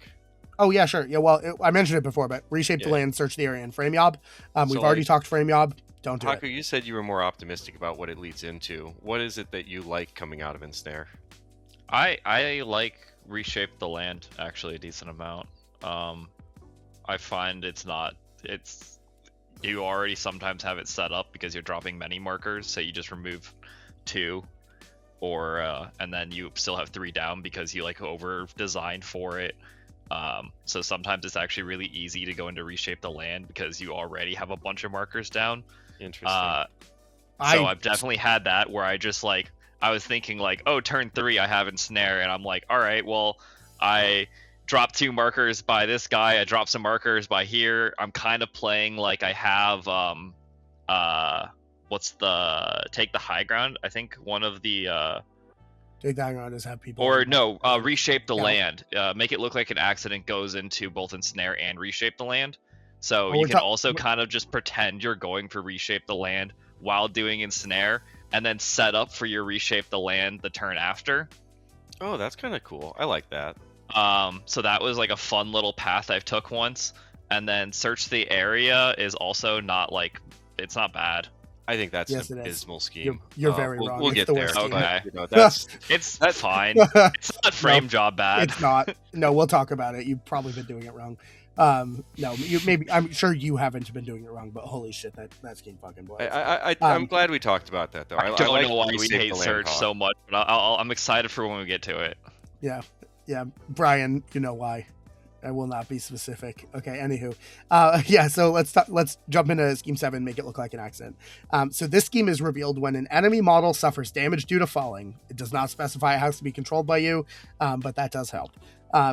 Oh, yeah, sure. Yeah, well, I mentioned it before, but reshape the land, search the area, and frame yob. We've already talked frame yob. Don't do Haku, it. you said you were more optimistic about what it leads into. What is it that you like coming out of Ensnare? I like reshape the land actually a decent amount. I find you already sometimes have it set up because you're dropping many markers, so you just remove 2, or and then you still have 3 down because you over designed for it. So sometimes it's actually really easy to go into reshape the land because you already have a bunch of markers down. Interesting. So I've definitely had that where I just I was thinking oh, turn 3 I have Ensnare, and I'm like, all right, well, I drop 2 markers by this guy, I drop some markers by here. I'm kind of playing like I have what's the take the high ground? I think one of the take the high ground is have people, or no, reshape the land. Make it look like an accident goes into both Ensnare and reshape the land. So you can also kind of just pretend you're going for reshape the land while doing Ensnare, and then set up for your reshape the land the turn after. Oh, that's kind of cool. I like that. So that was a fun little path I've took once. And then search the area is also not it's not bad. I think that's an abysmal scheme. You're very wrong. We'll get there. Okay. It's fine. It's not frame job bad. It's not. No, we'll talk about it. You've probably been doing it wrong. No, I'm sure you haven't been doing it wrong, but holy shit, that scheme fucking blows. I'm glad we talked about that, though. I don't know why we hate search so much, but I'm excited for when we get to it. Yeah, Brian, you know why. I will not be specific. Okay, anywho. So let's jump into scheme 7, make it look like an accident. So this scheme is revealed when an enemy model suffers damage due to falling. It does not specify it has to be controlled by you, but that does help.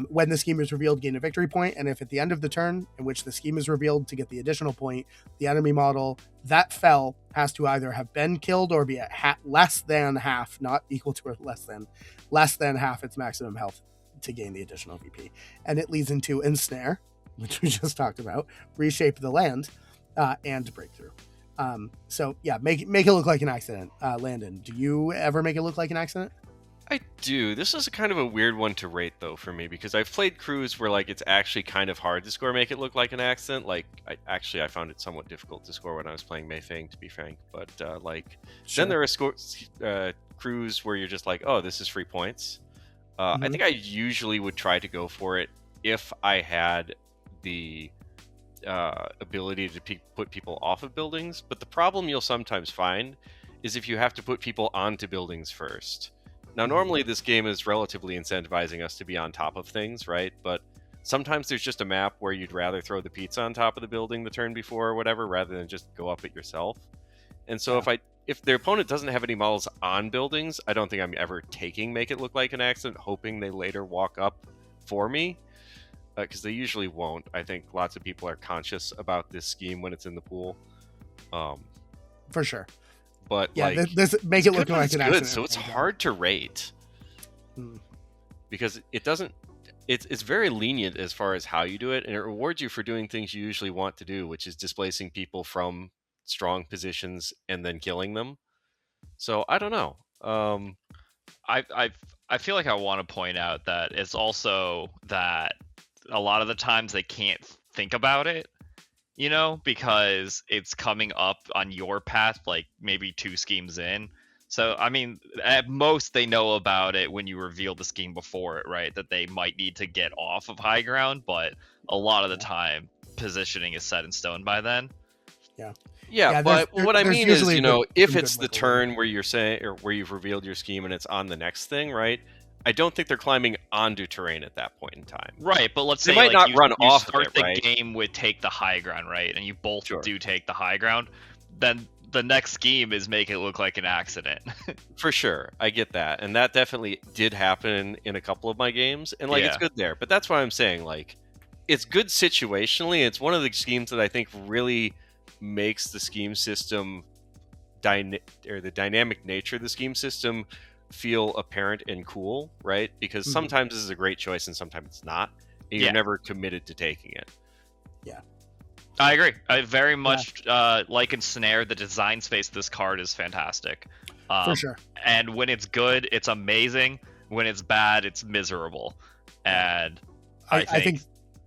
When the scheme is revealed, gain a victory point, and if at the end of the turn in which the scheme is revealed, to get the additional point, the enemy model that fell has to either have been killed or be at less than half, not equal to or less than half its maximum health to gain the additional VP. And it leads into Ensnare, which we just talked about, reshape the land, and breakthrough. So yeah, make it look like an accident. Landon, do you ever make it look like an accident? I do. This is kind of a weird one to rate, though, for me, because I've played crews where it's actually kind of hard to score make it look like an accident. I found it somewhat difficult to score when I was playing Mayfang, to be frank. But sure. Then there are crews where you're just oh, this is free points. I think I usually would try to go for it if I had the ability to put people off of buildings. But the problem you'll sometimes find is if you have to put people onto buildings first. Now, normally this game is relatively incentivizing us to be on top of things, right? But sometimes there's just a map where you'd rather throw the pizza on top of the building the turn before or whatever, rather than just go up it yourself. And so if their opponent doesn't have any models on buildings, I don't think I'm ever taking make it look like an accident, hoping they later walk up for me, because they usually won't. I think lots of people are conscious about this scheme when it's in the pool. For sure. But yeah, this make it look like an accident. So it's hard to rate because it doesn't. It's very lenient as far as how you do it, and it rewards you for doing things you usually want to do, which is displacing people from strong positions and then killing them. So I don't know. I feel like I want to point out that it's also that a lot of the times they can't think about it, because it's coming up on your path, maybe 2 schemes in. So, I mean, at most they know about it when you reveal the scheme before it, right? That they might need to get off of high ground, but a lot of the time positioning is set in stone by then. Yeah, but what I mean is, if it's the turn where you're saying, or where you've revealed your scheme and it's on the next thing, right? I don't think they're climbing onto terrain at that point in time. Right, but let's say might not run you off start of it, the right? game with take the high ground, right? And you both do take the high ground, then the next scheme is make it look like an accident. For sure, I get that, and that definitely did happen in a couple of my games, and it's good there. But that's why I'm saying, it's good situationally. It's one of the schemes that I think really makes the scheme system the dynamic nature of the scheme system feel apparent and cool, right? Because sometimes this is a great choice and sometimes it's not, and you're never committed to taking it. Yeah, I agree. I very much like Ensnare. The design space of this card is fantastic. For sure. And when it's good, it's amazing. When it's bad, it's miserable. And I think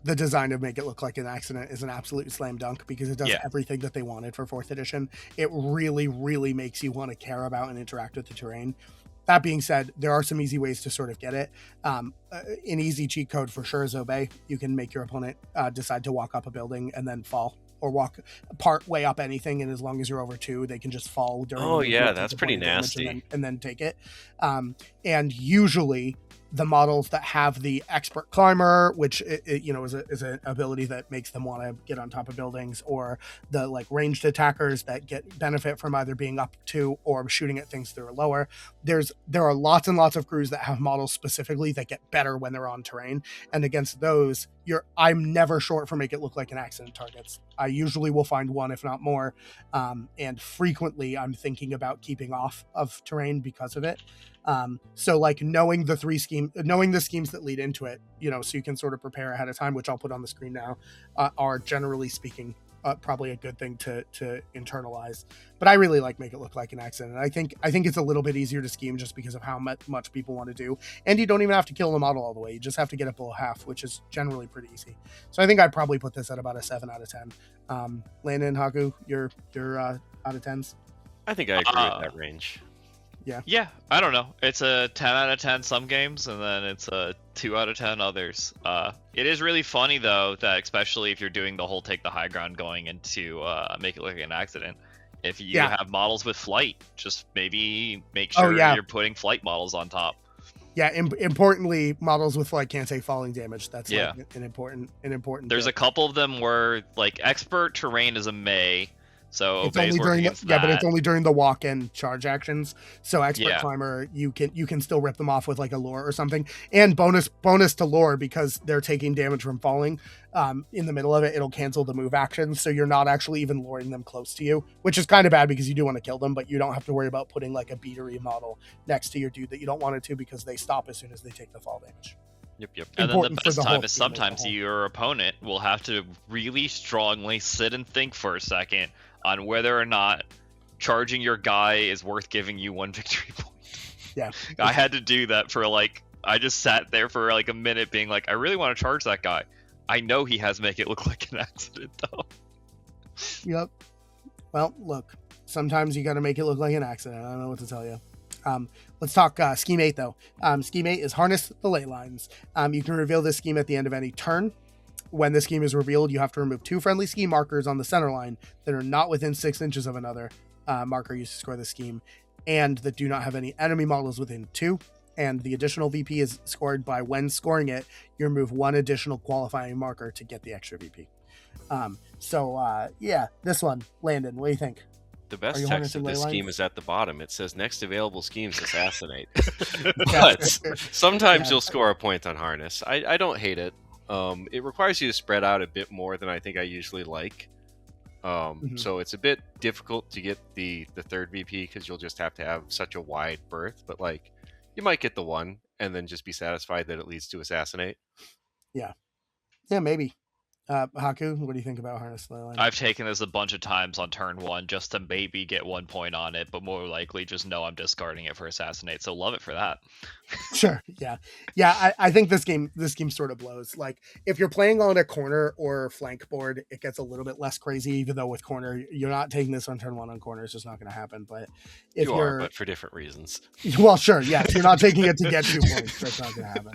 the design to make it look like an accident is an absolute slam dunk, because it does everything that they wanted for 4th edition. It really, really makes you want to care about and interact with the terrain. That being said, there are some easy ways to sort of get it. An easy cheat code for sure is Obey. You can make your opponent decide to walk up a building and then fall, or walk part way up anything, and as long as you're over 2, they can just fall during. Oh yeah, that's pretty nasty. And then take it. And usually the models that have the expert climber, which is an ability that makes them want to get on top of buildings, or the ranged attackers that get benefit from either being up to or shooting at things that are lower. There are lots and lots of crews that have models specifically that get better when they're on terrain, and against those, I'm never short for make it look like an accident targets. I usually will find one, if not more, and frequently I'm thinking about keeping off of terrain because of it. So knowing the schemes that lead into it, so you can sort of prepare ahead of time, which I'll put on the screen now, are generally speaking probably a good thing to internalize. But I really make it look like an accident. I think it's a little bit easier to scheme just because of how much people want to do, and you don't even have to kill the model all the way. You just have to get it below half, which is generally pretty easy. So I think I'd probably put this at about a 7 out of 10. Landon, Haku, you're out of 10s. I think I agree with that range. Yeah, I don't know. It's a 10 out of 10 some games, and then it's a 2 out of 10 others. It is really funny, though, that especially if you're doing the whole take the high ground going into make it look like an accident, if you have models with flight, just maybe make sure you're putting flight models on top. Yeah, importantly, models with flight can't take falling damage. That's an important. There's a couple of them where expert terrain is a May. So it's only during but it's only during the walk and charge actions. So expert climber, you can still rip them off with a lure or something. And bonus to lure, because they're taking damage from falling. In the middle of it, it'll cancel the move actions, so you're not actually even luring them close to you, which is kind of bad because you do want to kill them, but you don't have to worry about putting a beatery model next to your dude that you don't want it to, because they stop as soon as they take the fall damage. Yep. And then the best time is sometimes your opponent will have to really strongly sit and think for a second on whether or not charging your guy is worth giving you 1 victory point. Yeah. I had to do that for I just sat there for a minute being I really want to charge that guy. I know he has make it look like an accident, though. Yep. Well, look, sometimes you got to make it look like an accident. I don't know what to tell you. Let's talk Scheme 8, though. Scheme 8 is Harness the Leylines. You can reveal this scheme at the end of any turn. When the scheme is revealed, you have to remove 2 friendly scheme markers on the center line that are not within 6 inches of another marker used to score the scheme, and that do not have any enemy models within 2. And the additional VP is scored by, when scoring it, you remove 1 additional qualifying marker to get the extra VP. This one, Landon, what do you think? The best text of this scheme is at the bottom. It says, next available schemes, Assassinate. But sometimes you'll score a point on Harness. I don't hate it. It requires you to spread out a bit more than I think I usually like. So it's a bit difficult to get the third VP, because you'll just have to have such a wide berth. But you might get the one and then just be satisfied that it leads to Assassinate. Yeah, maybe. Haku, what do you think about Harness the Leyline? I've taken this a bunch of times on turn 1 just to maybe get 1 point on it, but more likely just know I'm discarding it for Assassinate. So love it for that. Sure. Yeah. I think this game sort of blows. If you're playing on a corner or flank board, it gets a little bit less crazy. Even though with corner, you're not taking this on turn 1 on corner. It's just not going to happen. But if but for different reasons. Well, sure. Yeah. If you're not taking it to get 2 points, that's not going to happen.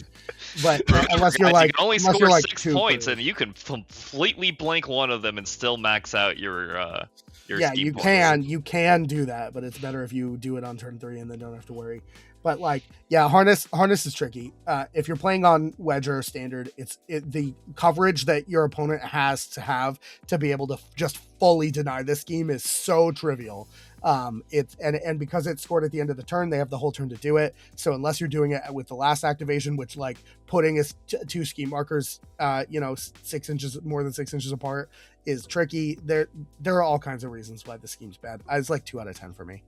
But unless you're you can only score 6 points, and you can completely blank one of them and still max out your Yeah, scheme you points. can do that, but it's better if you do it on turn 3 and then don't have to worry. But like, yeah, harness is tricky. If you're playing on wedge or standard, the coverage that your opponent has to have to be able to just fully deny this scheme is so trivial. It's and because it's scored at the end of the turn, they have the whole turn to do it. So unless you're doing it with the last activation, which like putting two scheme markers, 6 inches more than 6 inches apart is tricky. There are all kinds of reasons why the scheme's bad. It's like 2 out of 10 for me.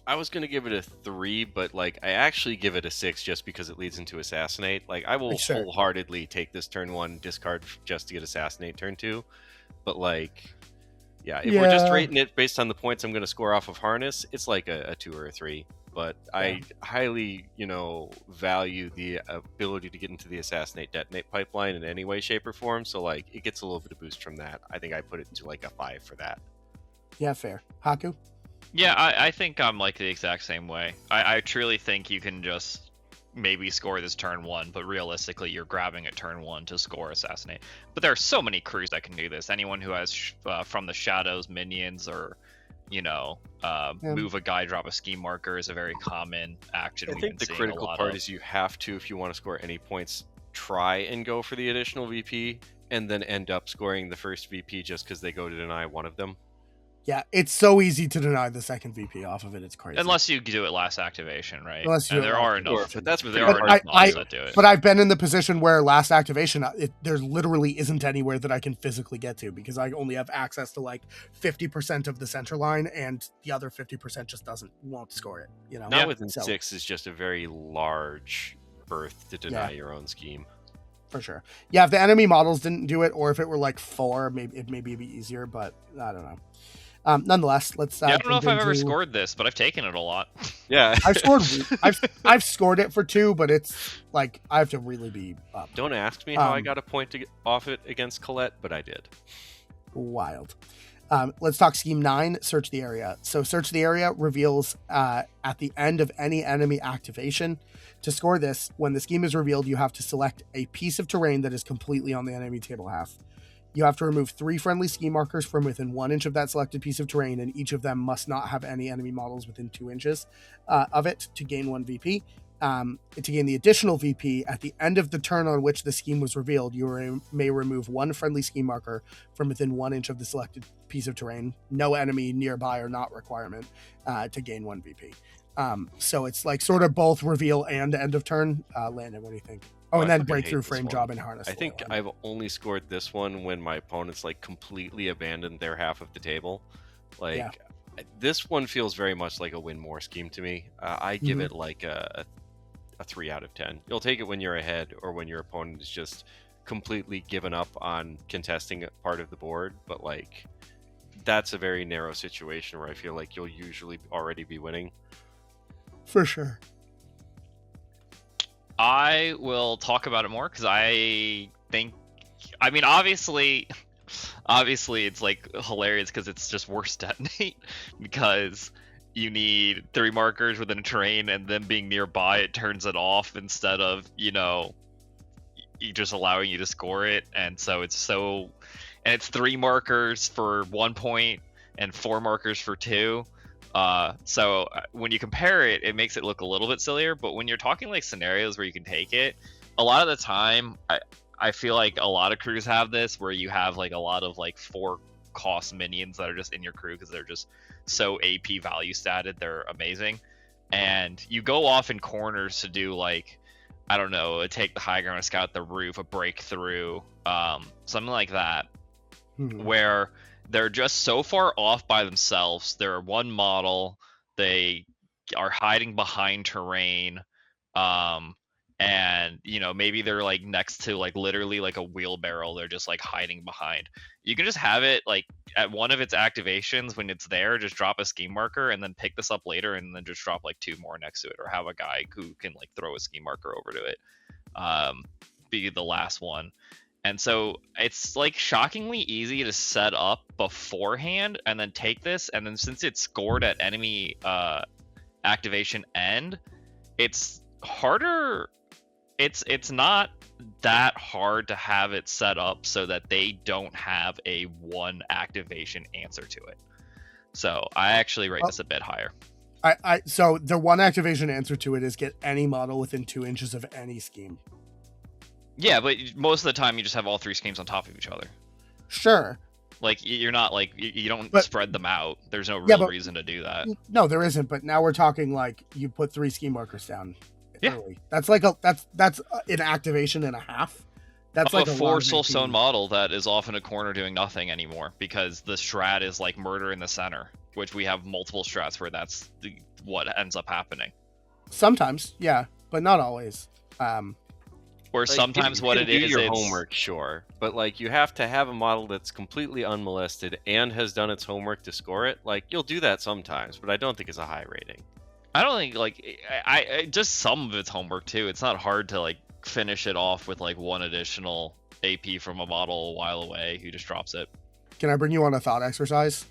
I was gonna give it a 3, but like I actually give it a 6 just because it leads into Assassinate. Like I will wholeheartedly take this turn 1 discard just to get Assassinate turn 2, but like, yeah, if we're just rating it based on the points I'm gonna score off of harness, it's like a 2 or a 3. But I highly, value the ability to get into the Assassinate Detonate pipeline in any way, shape, or form. So like it gets a little bit of boost from that. I think I put it into like a 5 for that. Yeah, fair. Haku? Yeah, I think I'm like the exact same way. I truly think you can just maybe score this turn 1, but realistically you're grabbing at turn 1 to score Assassinate. But there are so many crews that can do this. Anyone who has From the Shadows minions or move a guy, drop a scheme marker is a very common action. I think the critical part is you have to, if you want to score any points, try and go for the additional VP and then end up scoring the first VP just because they go to deny one of them. Yeah, it's so easy to deny the second VP off of it. It's crazy. Unless you do it last activation, right? Unless you there are enough. But that's there are enough models that do it. But I've been in the position where last activation, there literally isn't anywhere that I can physically get to because I only have access to like 50% of the center line, and the other 50% just won't score it. Not within 6 is just a very large berth to deny your own scheme. For sure. Yeah, if the enemy models didn't do it, or if it were like 4, maybe it'd be easier. But I don't know. Nonetheless, let's. I don't know if I've ever scored this, but I've taken it a lot. Yeah, I've scored it for 2, but it's like I have to really be up. Don't ask me how I got a point off it against Colette, but I did. Wild. Let's talk Scheme 9. Search the area. So search the area reveals at the end of any enemy activation. To score this, when the scheme is revealed, you have to select a piece of terrain that is completely on the enemy table half. You have to remove 3 friendly scheme markers from within 1 inch of that selected piece of terrain, and each of them must not have any enemy models within 2 inches of it to gain 1 VP. To gain the additional VP, at the end of the turn on which the scheme was revealed, you may remove 1 friendly scheme marker from within 1 inch of the selected piece of terrain. No enemy nearby or not requirement to gain 1 VP. So it's like sort of both reveal and end of turn. Landon, what do you think? Oh, and then breakthrough, frame job, and harness. I think I've only scored this one when my opponents like completely abandoned their half of the table. This one feels very much like a win more scheme to me. I give it like a 3 out of 10. You'll take it when you're ahead or when your opponent is just completely given up on contesting part of the board. But like, that's a very narrow situation where I feel like you'll usually already be winning. For sure. I will talk about it more because I think, I mean, obviously it's like hilarious because it's just worse detonate because you need 3 markers within a terrain and then being nearby, it turns it off instead of, just allowing you to score it. And so it's 3 markers for 1 point and 4 markers for 2. So when you compare it, it makes it look a little bit sillier, but when you're talking like scenarios where you can take it, a lot of the time, I feel like a lot of crews have this where you have like a lot of like 4 cost minions that are just in your crew because they're just so AP value statted, they're amazing. And you go off in corners to do like, I don't know, take the high ground, a scout the roof, a breakthrough, something like that, where they're just so far off by themselves. They're 1 model. They are hiding behind terrain. And, maybe they're like next to like literally like a wheelbarrow. They're just like hiding behind. You can just have it like at one of its activations when it's there, just drop a scheme marker and then pick this up later and then just drop like 2 more next to it, or have a guy who can like throw a scheme marker over to it. Be the last one. And so it's like shockingly easy to set up beforehand and then take this. And then since it's scored at enemy activation end, it's harder it's not that hard to have it set up so that they don't have a one activation answer to it. So I actually rate this a bit higher. So the one activation answer to it is get any model within 2 inches of any scheme. Yeah, but most of the time you just have all 3 schemes on top of each other. Sure. Like, you're not like, you don't spread them out. There's no reason to do that. No, there isn't. But now we're talking like you put 3 scheme markers down. Yeah. Early. That's like that's an activation and a half. That's like a 4 soulstone model that is off in a corner doing nothing anymore because the strat is like murder in the center, which we have multiple strats where that's what ends up happening. Sometimes, yeah, but not always. Or like, sometimes what it is, your homework, sure, but like you have to have a model that's completely unmolested and has done its homework to score it. Like you'll do that sometimes, but I don't think it's a high rating. I don't think like I just some of its homework too. It's not hard to like finish it off with like 1 additional AP from a model a while away who just drops it. Can I bring you on a thought exercise?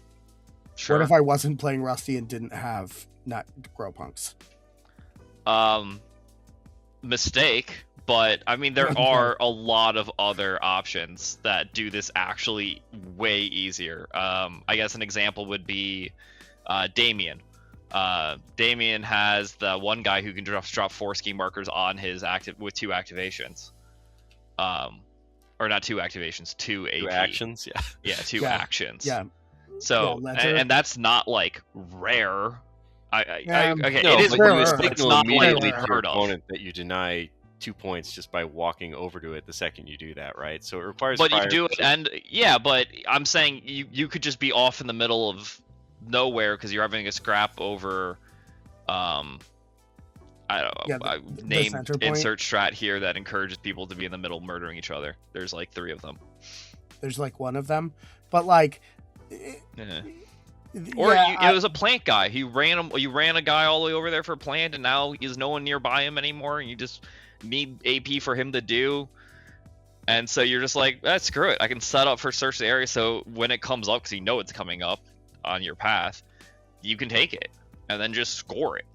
Sure. What if I wasn't playing Rusty and didn't have not grow punks? Mistake, but I mean there are a lot of other options that do this actually way easier. I guess an example would be Damien. Damien has the one guy who can drop 4 scheme markers on his active with 2 activations. Or not 2 activations, 2 AP. 2 actions, yeah. Yeah, 2 actions. Yeah. So, and that's not like rare. Okay, no, it is rare. It's not immediately like to your heard of. opponent that you deny 2 points just by walking over to it the second you do that, right? So it requires. But you do it, and yeah, but I'm saying you could just be off in the middle of nowhere because you're having a scrap over. I don't know. I named insert strat here that encourages people to be in the middle murdering each other. There's like 3 of them. There's like 1 of them, but like. Or it was a plant guy. You ran a guy all the way over there for a plant, and now there's no one nearby him anymore, and you just need AP for him to do. And so you're just like, screw it. I can set up for search the area, so when it comes up, because you know it's coming up on your path, you can take it and then just score it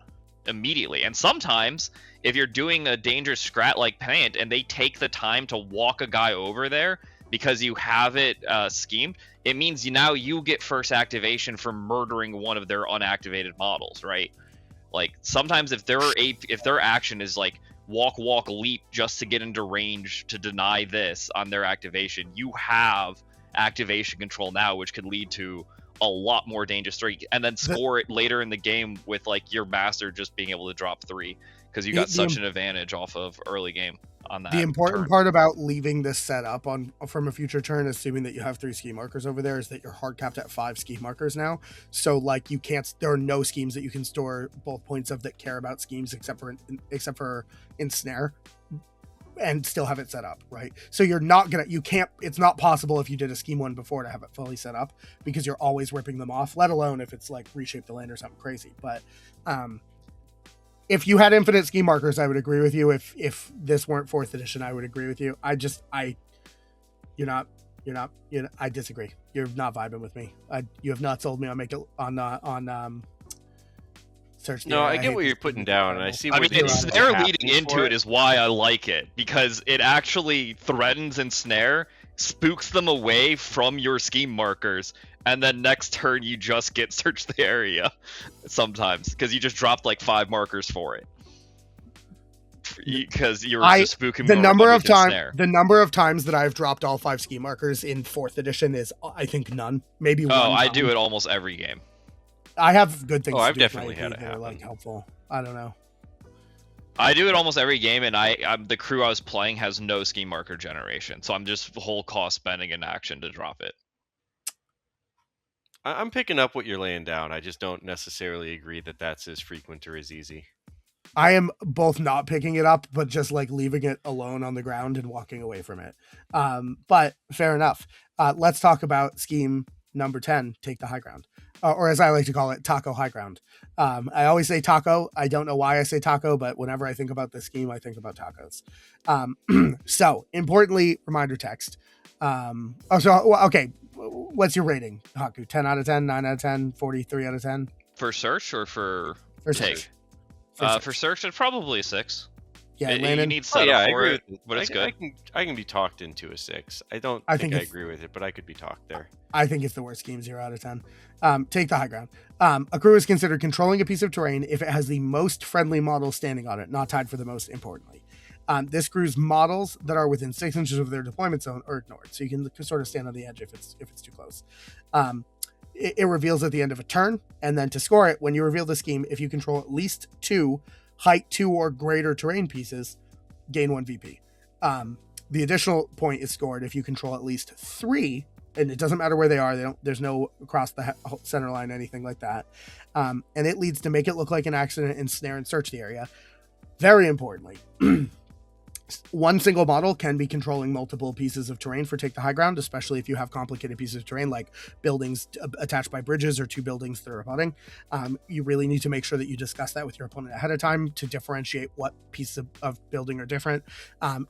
immediately. And sometimes, if you're doing a dangerous scrat like plant, and they take the time to walk a guy over there because you have it schemed, it means now you get first activation for murdering one of their unactivated models, right? Like sometimes if their action is like walk, leap just to get into range to deny this on their activation, you have activation control now, which could lead to a lot more dangerous streak, and then score it later in the game with like your master just being able to drop 3 because you got such an advantage off of early game on that. The important part about leaving this set up from a future turn, assuming that you have 3 ski markers over there, is that you're hard capped at 5 ski markers now. So like there are no schemes that you can store both points of that care about schemes except for Ensnare, and still have it set up, right? So it's not possible if you did a scheme 1 before to have it fully set up, because you're always ripping them off, let alone if it's like Reshape the Land or something crazy. But if you had infinite scheme markers, I would agree with you. If this weren't 4th edition, I would agree with you. I disagree. You're not vibing with me. You have not sold me on search. No, I get what you're putting down, and I see. I mean, Ensnare leading into it is why I like it, because it actually threatens Ensnare, spooks them away from your scheme markers, and then next turn you just get search the area sometimes because you just dropped like 5 markers for it because you were just spooking the number of times that I've dropped all 5 scheme markers in 4th edition is, I think, none, maybe 1 time. I do it almost every game. I have good things. I've definitely had it happen. Like helpful. I don't know. I do it almost every game, and I'm the crew I was playing has no scheme marker generation, so I'm just whole cost spending an action to drop it. I'm picking up what you're laying down. I just don't necessarily agree that that's as frequent or as easy. I am both not picking it up, but just like leaving it alone on the ground and walking away from it. But fair enough. Let's talk about scheme number 10, take the high ground. Or as I like to call it, taco high ground. I always say taco. I don't know why I say taco, but whenever I think about this scheme, I think about tacos. So, importantly, reminder text. Okay, what's your rating, Haku? 10 out of 10, 9 out of 10, 43 out of 10? For search or for take? Search. For search, it's probably 6. Yeah, You Landon. need Oh setup yeah, I for agree it, with it. but it's good. I can be talked into a 6. I don't I think think I it's- agree with it, but I could be talked there. I think it's the worst scheme, 0 out of 10. Take the high ground. A crew is considered controlling a piece of terrain if it has the most friendly models standing on it, not tied for the most, importantly. This crew's models that are within 6 inches of their deployment zone are ignored, so you can sort of stand on the edge if it's too close. It reveals at the end of a turn, and then to score it, when you reveal the scheme, if you control at least 2 height 2 or greater terrain pieces, gain 1 VP. The additional point is scored if you control at least 3, and it doesn't matter where they are. There's no across the center line, anything like that. And it leads to make it look like an accident, ensnare, and search the area. Very importantly, one single model can be controlling multiple pieces of terrain for take the high ground, especially if you have complicated pieces of terrain like buildings attached by bridges or 2 buildings that are abutting. You really need to make sure that you discuss that with your opponent ahead of time to differentiate what pieces of building are different.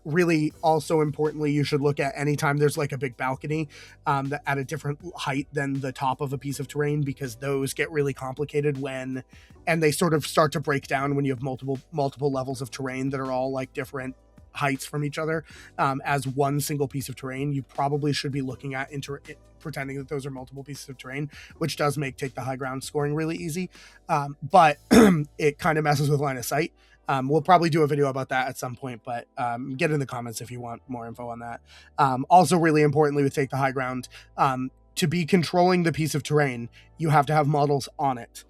Really, also importantly, you should look at anytime there's like a big balcony that at a different height than the top of a piece of terrain, because those get really complicated and they sort of start to break down when you have multiple levels of terrain that are all like different heights from each other. As one single piece of terrain, you probably should be looking at pretending that those are multiple pieces of terrain, which does make take the high ground scoring really easy, but it kind of messes with line of sight. We'll probably do a video about that at some point, but get in the comments if you want more info on that. Also really importantly with take the high ground, to be controlling the piece of terrain, you have to have models on it.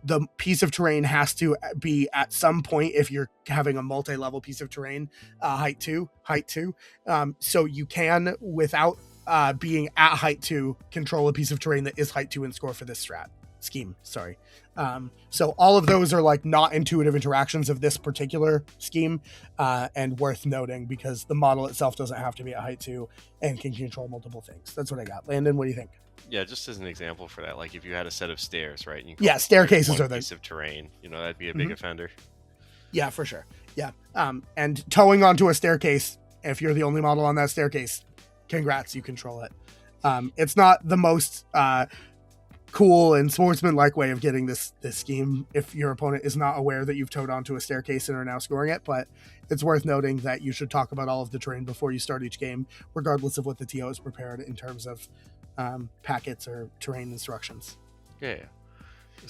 The piece of terrain has to be at some point, if you're having a multi-level piece of terrain, height 2. So you can, without being at height 2, control a piece of terrain that is height 2 and score for this scheme. Sorry. So all of those are like not intuitive interactions of this particular scheme, and worth noting because the model itself doesn't have to be at height 2 and can control multiple things. That's what I got. Landon, what do you think? Yeah, just as an example for that, like if you had a set of stairs, right? And you Yeah, staircases one are the piece of terrain. That'd be a big offender. Yeah, for sure. Yeah. And towing onto a staircase, if you're the only model on that staircase, congrats, you control it. It's not the most cool and sportsman-like way of getting this scheme if your opponent is not aware that you've towed onto a staircase and are now scoring it, but it's worth noting that you should talk about all of the terrain before you start each game, regardless of what the TO is prepared in terms of packets or terrain instructions. Yeah.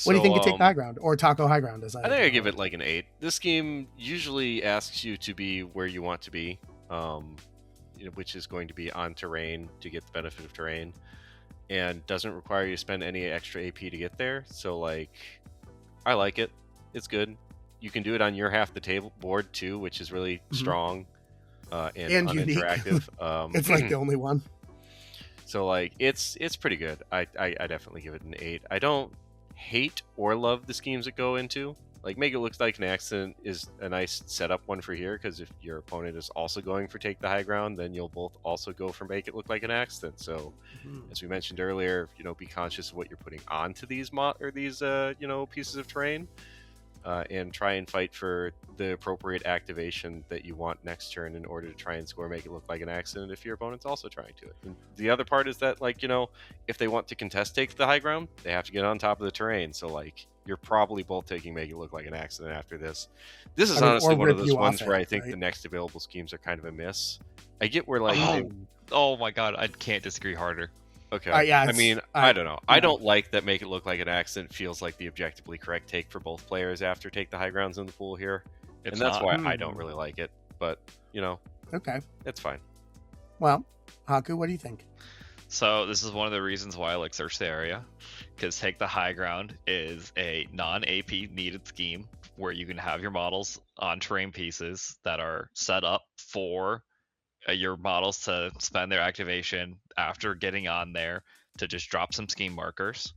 What do you think of take the high ground or taco high ground? I think I give it like an 8. This game usually asks you to be where you want to be, which is going to be on terrain to get the benefit of terrain, and doesn't require you to spend any extra AP to get there. So like, I like it. It's good. You can do it on your half of the table board too, which is really strong and uninteractive. It's like the only one. So like, it's pretty good. I definitely give it an 8. I don't hate or love the schemes that go into. Like, make it look like an accident is a nice setup one for here, because if your opponent is also going for take the high ground, then you'll both also go for make it look like an accident. So, as we mentioned earlier, be conscious of what you're putting onto these pieces of terrain, and try and fight for the appropriate activation that you want next turn in order to try and score make it look like an accident if your opponent's also trying to. And the other part is that, like, if they want to contest take the high ground, they have to get on top of the terrain. So, like, you're probably both taking make it look like an accident after this. This is honestly one of those ones where I think the next available schemes are kind of a miss. I get where, like... Oh my god, I can't disagree harder. Okay. Yeah, I mean, I don't know. I don't like that make it look like an accident feels like the objectively correct take for both players after take the high grounds in the pool here. And that's why I don't really like it. But, okay, it's fine. Well, Haku, what do you think? So this is one of the reasons why I like Search the Area, because Take the High Ground is a non-AP needed scheme where you can have your models on terrain pieces that are set up for your models to spend their activation after getting on there to just drop some scheme markers,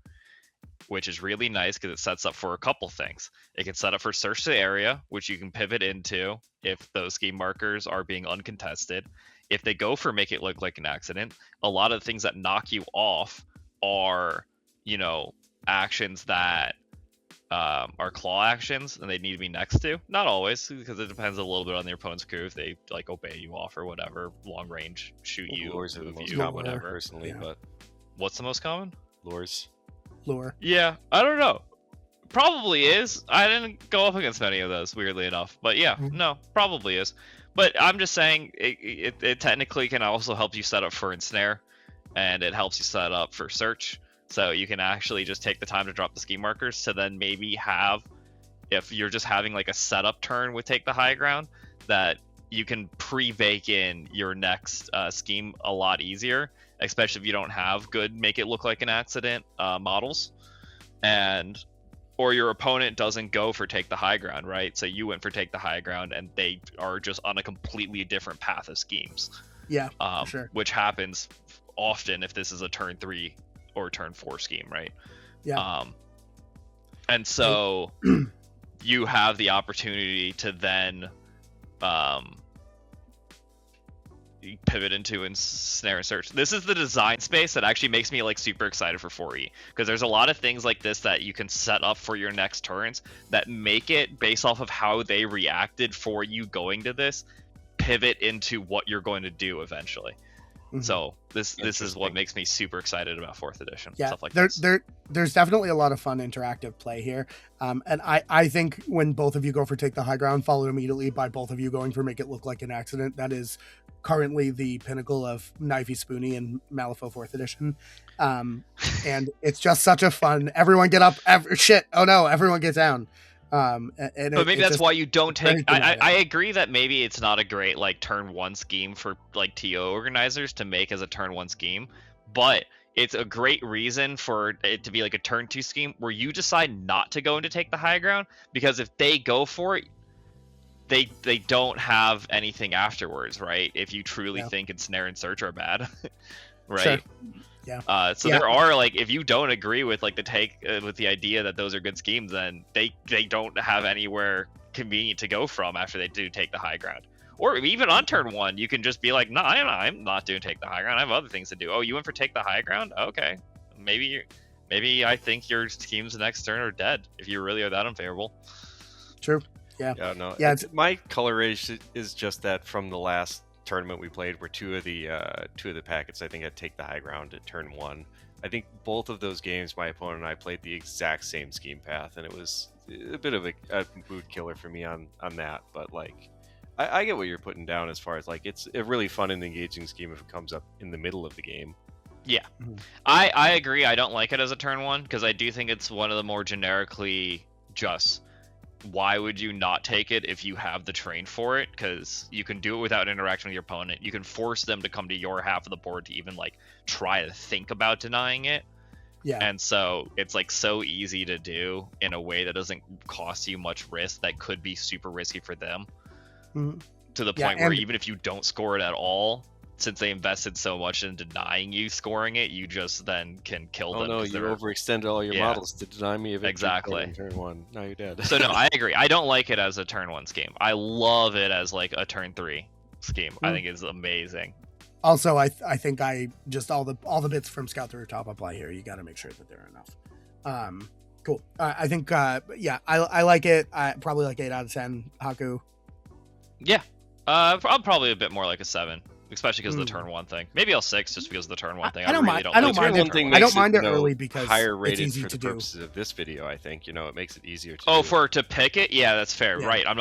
which is really nice because it sets up for a couple things. It can set up for Search the Area, which you can pivot into if those scheme markers are being uncontested. If they go for make it look like an accident, a lot of the things that knock you off are, actions that are claw actions and they need to be next to. Not always, because it depends a little bit on your opponent's crew if they like obey you off or whatever, long range, shoot you, Lures are the most you, common whatever. Personally, Yeah. but What's the most common? lures. Lure. Yeah, I don't know. Probably is. I didn't go up against many of those, weirdly enough. But yeah, no, probably is. But I'm just saying, it technically can also help you set up for Ensnare, and it helps you set up for search. So you can actually just take the time to drop the scheme markers to then maybe have, if you're just having like a setup turn with Take the High Ground, that you can pre-bake in your next scheme a lot easier, especially if you don't have good make it look like an accident models. Or your opponent doesn't go for Take the High Ground, right? So you went for Take the High Ground, and they are just on a completely different path of schemes. Yeah, for sure. Which happens often if this is a turn 3 or turn 4 scheme, right? Yeah. And so you have the opportunity to then pivot into Ensnare and Search. This is the design space that actually makes me like super excited for 4E, because there's a lot of things like this that you can set up for your next turns that make it, based off of how they reacted for you going to this, pivot into what you're going to do eventually. So this is what makes me super excited about 4th edition. Yeah, stuff like this. There's definitely a lot of fun interactive play here. And I think when both of you go for Take the High Ground, followed immediately by both of you going for Make It Look Like an Accident, that is currently the pinnacle of Knifey Spoony and Malifaux 4th edition. And it's just such a fun, everyone get up, everyone get down. But maybe that's why you don't take. I agree that maybe it's not a great like turn 1 scheme for like TO organizers to make as a turn 1 scheme, but it's a great reason for it to be like a turn 2 scheme where you decide not to go into Take the High Ground, because if they go for it, they don't have anything afterwards, right? If you truly think Ensnare and Search are bad, right? Sure. Yeah. There are like, if you don't agree with like the take with the idea that those are good schemes, then they don't have anywhere convenient to go from after they do Take the High Ground. Or even on turn 1, you can just be like, no, I'm not doing Take the High Ground. I have other things to do. Oh, you went for Take the High Ground? Okay, maybe I think your schemes the next turn are dead if you really are that unfavorable. True. Yeah. Yeah. No. Yeah. My color rage is just that from the last tournament we played, where two of the packets I think had Take the High Ground at turn 1. I think both of those games my opponent and I played the exact same scheme path, and it was a bit of a mood killer for me on that. But like, I get what you're putting down as far as like, it's a really fun and engaging scheme if it comes up in the middle of the game. Yeah. I agree. I don't like it as a turn 1 because I do think it's one of the more generically just, why would you not take it if you have the terrain for it? Because you can do it without interaction with your opponent. You can force them to come to your half of the board to even like try to think about denying it. Yeah. And so it's like so easy to do in a way that doesn't cost you much risk that could be super risky for them. To the point where even if you don't score it at all, since they invested so much in denying you scoring it, you just then can kill them. Oh no, you overextended all your models to deny me of exactly turn 1. Now you're dead. So no, I agree. I don't like it as a turn 1 scheme. I love it as like a turn 3 scheme. I think it's amazing. Also, I think I just all the bits from Scout the Rooftop apply here. You got to make sure that they're enough. Cool. I think I like it. I probably like 8 out of 10. Haku. Yeah. I'm probably a bit more like a 7. Especially because of the turn 1 thing. Maybe I'll 6 just because of the turn 1 thing. I don't mind it early because higher rated it's easy for to the purposes of this video. I think it makes it easier to. To pick it, yeah, that's fair. Yeah. Right, I'm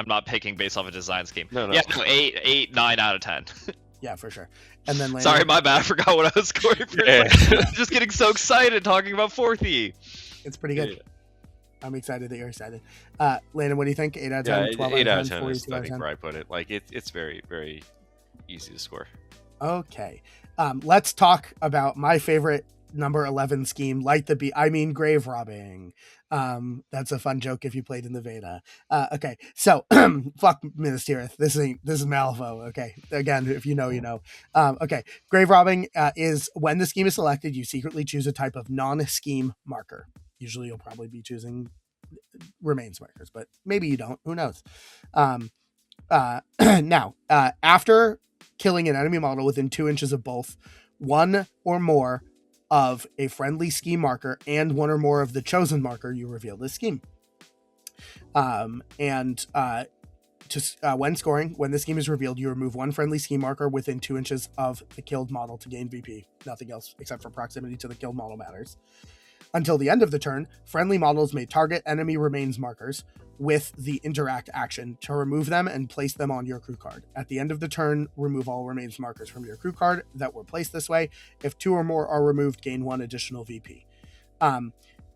not picking based off a design scheme. No. Yeah, 8, 9 out of 10. Yeah, for sure. And then sorry, my bad. I forgot what I was scoring for. Yeah. Just getting so excited talking about 4th. It's pretty good. Yeah. I'm excited that you're excited. Landon, what do you think? 8 out of 10, 12 8 out of 10 42 is I think where I put it. Like it's very, very easy to score. Okay. Let's talk about my favorite number 11 scheme, grave robbing. That's a fun joke if you played in the Veda. Okay. So fuck Minas Tirith. This is Malifaux. Okay. Again, if you know, you know. Okay. Grave robbing is when the scheme is selected, you secretly choose a type of non-scheme marker. Usually you'll probably be choosing remains markers, but maybe you don't. Who knows? Now, after killing an enemy model within 2 inches of both one or more of a friendly scheme marker and one or more of the chosen marker, you reveal this scheme. When scoring, when the scheme is revealed, you remove one friendly scheme marker within 2 inches of the killed model to gain VP. Nothing else except for proximity to the killed model matters. Until the end of the turn, friendly models may target enemy remains markers with the interact action to remove them and place them on your crew card. At the end of the turn, remove all remains markers from your crew card that were placed this way. If 2 or more are removed, gain 1 additional VP.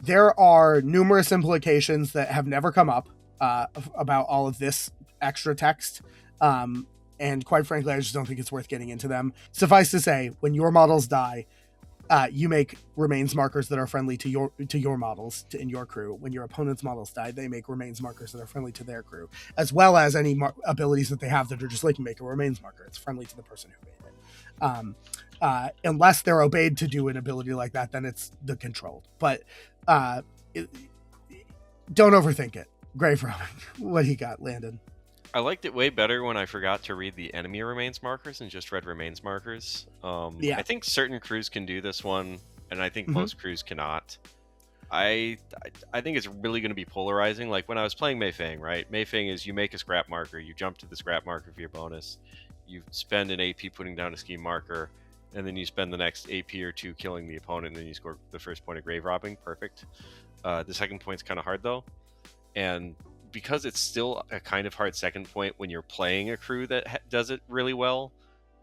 There are numerous implications that have never come up about all of this extra text. And quite frankly, I just don't think it's worth getting into them. Suffice to say, when your models die, you make remains markers that are friendly to your models in your crew. When your opponent's models die, they make remains markers that are friendly to their crew, as well as any abilities that they have that are just like make a remains marker. It's friendly to the person who made it. Unless they're obeyed to do an ability like that, then it's the controlled. But don't overthink it. Grave Robbing. What do you got, Landon? I liked it way better when I forgot to read the enemy remains markers and just read remains markers. I think certain crews can do this one, and I think most crews cannot. I think it's really going to be polarizing. Like when I was playing Mayfang, right? Mayfang is you make a scrap marker, you jump to the scrap marker for your bonus, you spend an AP putting down a scheme marker, and then you spend the next AP or 2 killing the opponent, and then you score the first point of grave robbing. Perfect. The second point's kind of hard though, and because it's still a kind of hard second point when you're playing a crew that does it really well,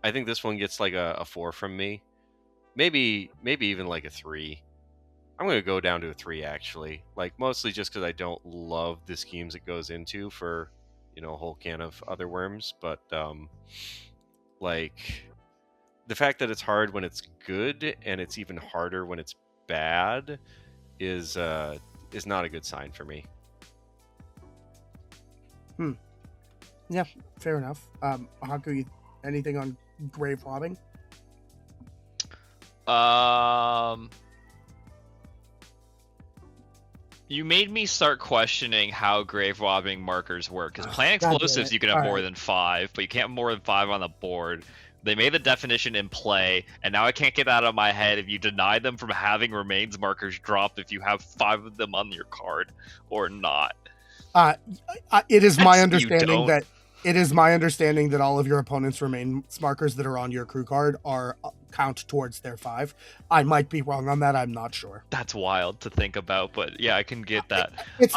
I think this one gets like a 4 from me. Maybe even like a 3. I'm going to go down to a 3 actually. Like mostly just because I don't love the schemes it goes into for, a whole can of other worms. But like the fact that it's hard when it's good and it's even harder when it's bad is not a good sign for me. Yeah, fair enough. Haku, anything on grave robbing? You made me start questioning how grave robbing markers work. Because playing explosives, you can have more than 5, but you can't have more than 5 on the board. They made the definition in play, and now I can't get out of my head if you deny them from having remains markers dropped if you have 5 of them on your card or not. It is my understanding that all of your opponent's remains markers that are on your crew card are count towards their 5. I might be wrong on that. I'm not sure. That's wild to think about, but yeah, I can get that. It's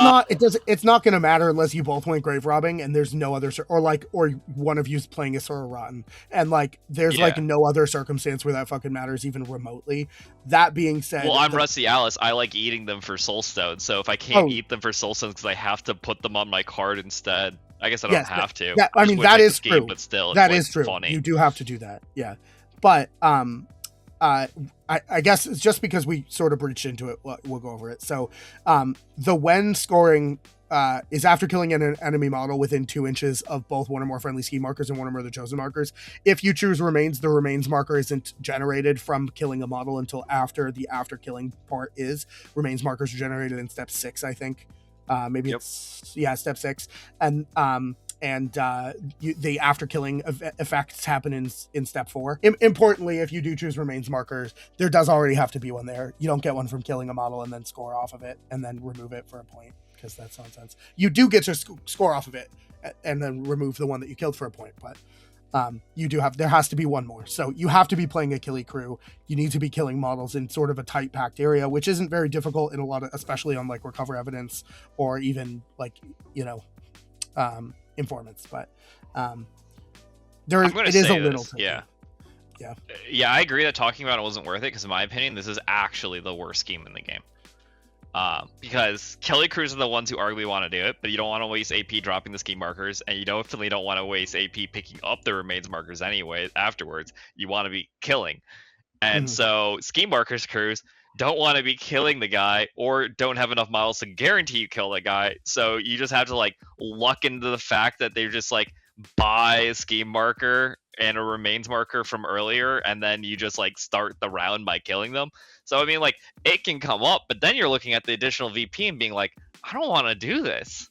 not going to matter unless you both went grave robbing and there's no other or one of you's playing a Sora Rotten and there's no other circumstance where that fucking matters even remotely. That being said, well, I'm Rusty Alice. I like eating them for soulstone. So if I can't eat them for soulstones because I have to put them on my card instead, I guess I don't have to. Yeah, I mean that is true. But still, that is true. Funny. You do have to do that. Yeah, but I guess it's just because we sort of breached into it, we'll go over it. So the when scoring is after killing an enemy model within 2 inches of both one or more friendly scheme markers and one or more of the chosen markers. If you choose remains, the remains marker isn't generated from killing a model until after the after killing part is. Remains markers are generated in step 6, I think. Step 6. And the after killing effects happen in step 4. Importantly, if you do choose remains markers, there does already have to be one there. You don't get one from killing a model and then score off of it and then remove it for a point, because that's nonsense. You do get to score off of it and then remove the one that you killed for a point, but there has to be one more. So you have to be playing a killy crew. You need to be killing models in sort of a tight packed area, which isn't very difficult in a lot of, especially on recover evidence or even informants, but it is a little tricky. Yeah, I agree that talking about it wasn't worth it, because in my opinion this is actually the worst scheme in the game, because Kelly crews are the ones who arguably want to do it, but you don't want to waste AP dropping the scheme markers, and you definitely don't want to waste AP picking up the remains markers anyway afterwards. You want to be killing, and so scheme markers crews don't want to be killing the guy or don't have enough models to guarantee you kill the guy. So you just have to luck into the fact that they're just buy a scheme marker and a remains marker from earlier, and then you just start the round by killing them. So I mean, it can come up, but then you're looking at the additional VP and being I don't want to do this.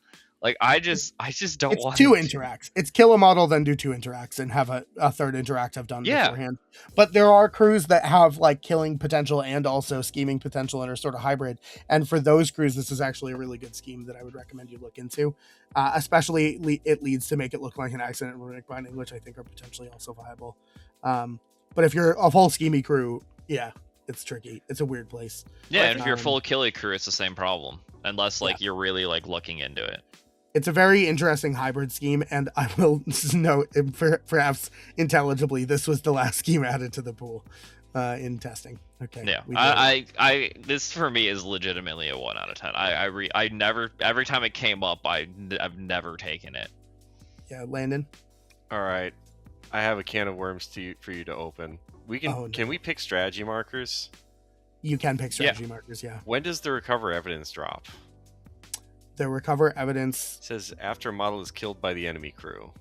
I just don't want. It's 2 interacts. It's kill a model, then do 2 interacts, and have a third interact I've done beforehand. But there are crews that have killing potential and also scheming potential and are sort of hybrid. And for those crews, this is actually a really good scheme that I would recommend you look into. Especially it leads to make it look like an accident and Runic Binding, which I think are potentially also viable. But if you're a full schemy crew, it's tricky. It's a weird place. Yeah, and if you're full killy crew, it's the same problem, unless like you're really like looking into it. It's a very interesting hybrid scheme, and I will note, perhaps intelligibly, this was the last scheme added to the pool in testing. Okay. Yeah, I this for me is legitimately a 1 out of 10. I never, every time it came up, I've never taken it. Yeah, Landon. All right, I have a can of worms for you to open. Can we pick strategy markers? You can pick strategy markers. Yeah. When does the recover evidence drop? The recover evidence It says after a model is killed by the enemy crew.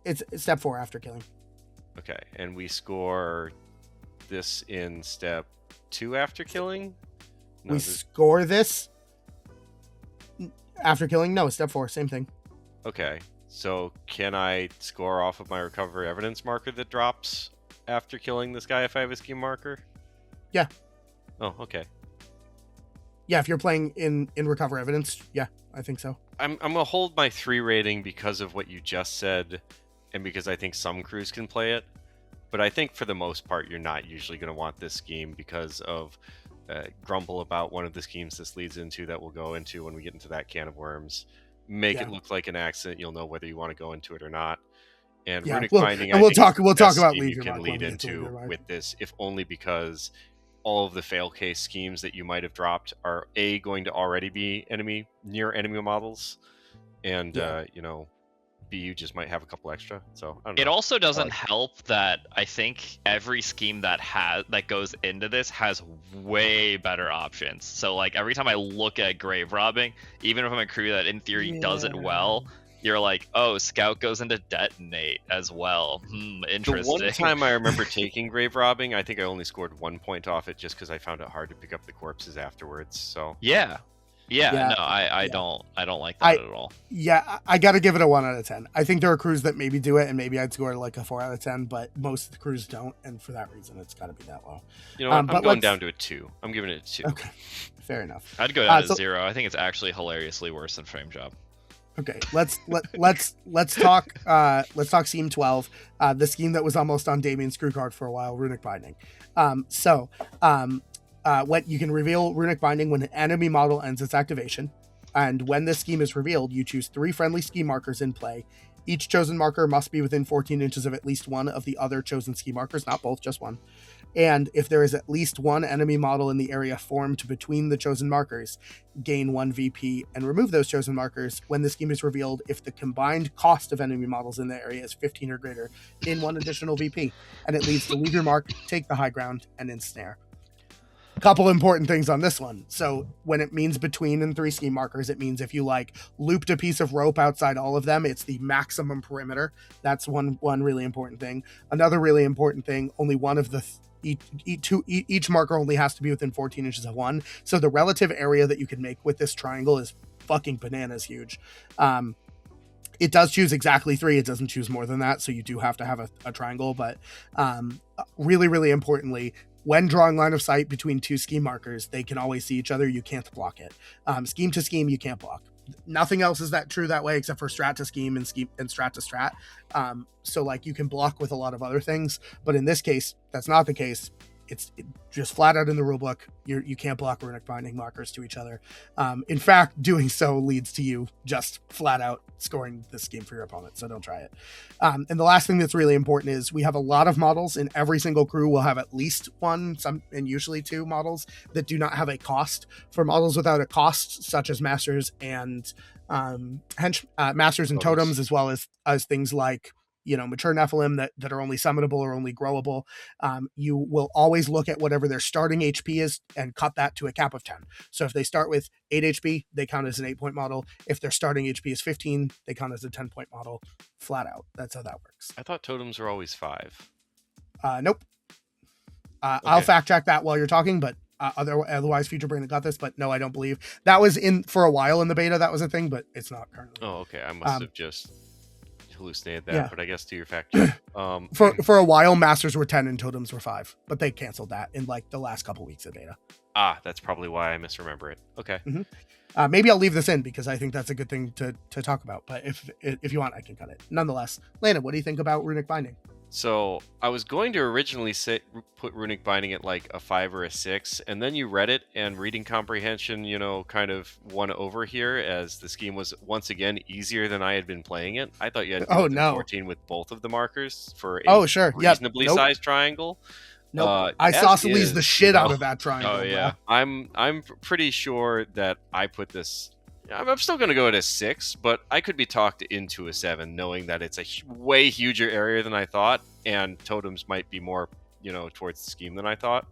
It's step 4 after killing. Okay, and we score this in step 2 after killing? No, we score this after killing? No, step 4, same thing. Okay, so can I score off of my recover evidence marker that drops after killing this guy if I have a scheme marker? Yeah. Oh, okay. Yeah, if you're playing in recover evidence, yeah, I think so. I'm gonna hold my 3 rating because of what you just said, and because I think some crews can play it. But I think for the most part, you're not usually going to want this scheme because of grumble about one of the schemes this leads into that we'll go into when we get into that can of worms. Make it look like an accident. You'll know whether you want to go into it or not. And Runic Binding, and we'll talk about leave you can lead into with this, if only because all of the fail case schemes that you might have dropped are going to already be near enemy models, and B, you just might have a couple extra. So I don't know. It also doesn't help that I think every scheme that goes into this has way better options. So like every time I look at grave robbing, even if I'm a crew that in theory does it well, you're like, oh, scout goes into detonate as well. Interesting. The one time I remember taking grave robbing, I think I only scored 1 point off it just because I found it hard to pick up the corpses afterwards. So I don't like that at all. Yeah, I got to give it a 1 out of 10. I think there are crews that maybe do it, and maybe I'd score like a 4 out of 10, but most of the crews don't, and for that reason, it's got to be that low. You know what? I'm going down to a 2. I'm giving it a 2. Okay, fair enough. I'd go down to 0. I think it's actually hilariously worse than frame job. Okay, let's talk scheme 12, the scheme that was almost on Damien's crew card for a while, Runic Binding. What you can reveal Runic Binding when an enemy model ends its activation, and when this scheme is revealed, you choose 3 friendly scheme markers in play. Each chosen marker must be within 14 inches of at least one of the other chosen scheme markers, not both, just one. And if there is at least one enemy model in the area formed between the chosen markers, gain 1 VP and remove those chosen markers when the scheme is revealed if the combined cost of enemy models in the area is 15 or greater, gain 1 additional VP. And it leads to leave your mark, take the high ground, and ensnare. Couple important things on this one. So when it means between and 3 scheme markers, it means if you like looped a piece of rope outside all of them, it's the maximum perimeter. That's one really important thing. Another really important thing, only one of the each marker only has to be within 14 inches of one. So the relative area that you can make with this triangle is fucking bananas huge. It does choose exactly 3. It doesn't choose more than that. So you do have to have a triangle, but really, really importantly, when drawing line of sight between 2 scheme markers, they can always see each other. You can't block it. Scheme to scheme, you can't block. Nothing else is that true that way except for strat to scheme and strat to strat. So like you can block with a lot of other things, but in this case, that's not the case. It's just flat out in the rulebook. You can't block Runic Binding markers to each other. In fact, doing so leads to you just flat out scoring this scheme for your opponent, so don't try it. And the last thing that's really important is we have a lot of models, and every single crew will have at least 1, and usually 2 models that do not have a cost. For models without a cost, such as masters and masters and totems, as well as things like mature Nephilim that are only summonable or only growable, you will always look at whatever their starting HP is and cut that to a cap of 10. So if they start with 8 HP, they count as an 8-point model. If their starting HP is 15, they count as a 10-point model. Flat out. That's how that works. I thought totems were always 5. Nope. Okay. I'll fact check that while you're talking, but otherwise Future Brain got this, but no, I don't believe. That was in for a while in the beta, that was a thing, but it's not currently. Oh, okay. I must have just hallucinated that, but I guess to your fact check. For a while, masters were 10 and totems were 5, but they canceled that in like the last couple weeks of beta. That's probably why I misremember it. Okay. Mm-hmm. Maybe I'll leave this in because I think that's a good thing to talk about, but if you want, I can cut it. Nonetheless, Lana, what do you think about Runic Binding? So I was going to originally put Runic Binding at like a 5 or a 6, and then you read it, and reading comprehension, kind of won over here as the scheme was once again easier than I had been playing it. I thought you had to go to 14 with both of the markers for a reasonably sized triangle. Nope. Isosceles the shit out of that triangle. Oh yeah. I'm pretty sure that I put this. I'm still going to go at a 6, but I could be talked into a 7, knowing that it's a way huger area than I thought, and totems might be more, towards the scheme than I thought.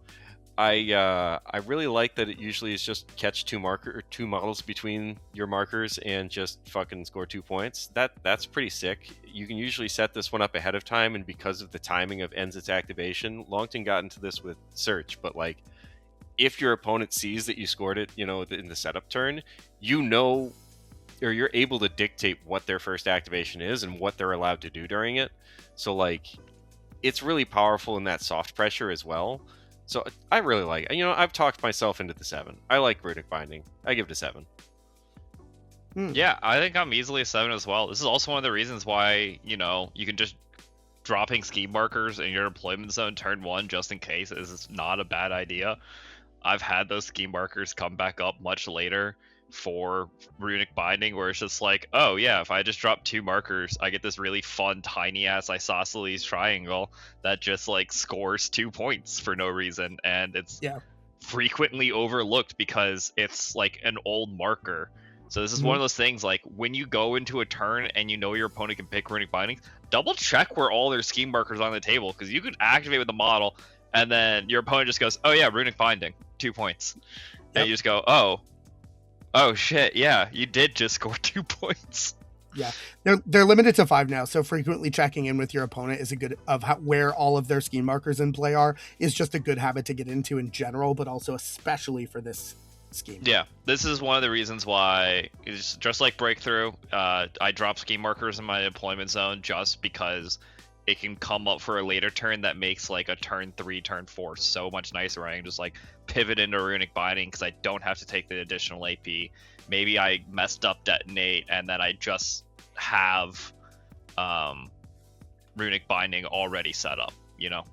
I really like that it usually is just catch two models between your markers and just fucking score 2 points. That's pretty sick. You can usually set this one up ahead of time, and because of the timing of its activation, Longton got into this with Search, but like, if your opponent sees that you scored it, in the setup turn, or you're able to dictate what their first activation is and what they're allowed to do during it. So like, it's really powerful in that soft pressure as well. So I really like it. I've talked myself into the 7. I like Runic Binding. I give it a 7. Yeah, I think I'm easily a 7 as well. This is also one of the reasons why, you can just dropping scheme markers in your deployment zone turn 1 just in case is not a bad idea. I've had those scheme markers come back up much later for Runic Binding, where it's just like, oh yeah, if I just drop 2 markers, I get this really fun tiny ass isosceles triangle that just like scores 2 points for no reason, and it's frequently overlooked because it's like an old marker. So this is one of those things, like, when you go into a turn and your opponent can pick Runic Binding, double check where all their scheme markers are on the table, because you could activate with the model and then your opponent just goes, oh yeah, Runic Binding, 2 points. And you just go, oh shit, yeah, you did just score 2 points. Yeah, they're limited to 5 now, so frequently checking in with your opponent is a good where all of their scheme markers in play is just a good habit to get into in general, but also especially for this scheme. Yeah, this is one of the reasons why, it's just like Breakthrough, I drop scheme markers in my deployment zone just because it can come up for a later turn that makes like a turn 3, turn 4 so much nicer. Where I can just like pivot into Runic Binding because I don't have to take the additional AP. Maybe I messed up Detonate and then I just have Runic Binding already set up, Yeah,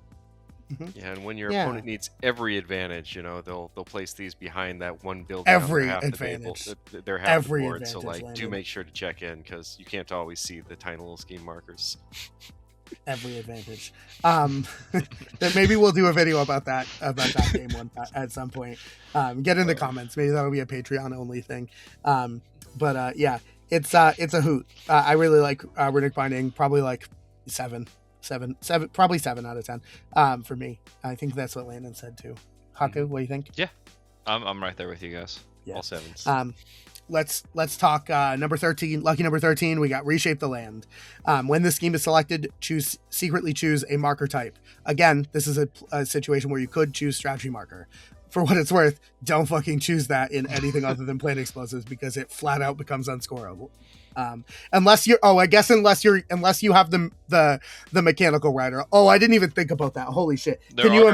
and when your opponent needs every advantage, they'll place these behind that one building. Every advantage. They're half the board, so like, do make sure to check in, because you can't always see the tiny little scheme markers. Every advantage. Then maybe we'll do a video about that game one at some point. Get in the comments. Maybe that'll be a Patreon only thing. But yeah, it's a hoot. I really like Runic Binding. Probably like 7, probably 7 out of 10 for me. I think that's what Landon said too. Haku, what do you think? Yeah, I'm right there with you guys. Yeah. All 7s. Let's talk number 13. Lucky number 13. We got Reshape the Land. When the scheme is selected, secretly choose a marker type. Again, this is a situation where you could choose strategy marker. For what it's worth, don't fucking choose that in anything other than plant explosives, because it flat out becomes unscorable. Unless you have the mechanical rider. Oh, I didn't even think about that. Holy shit! Can you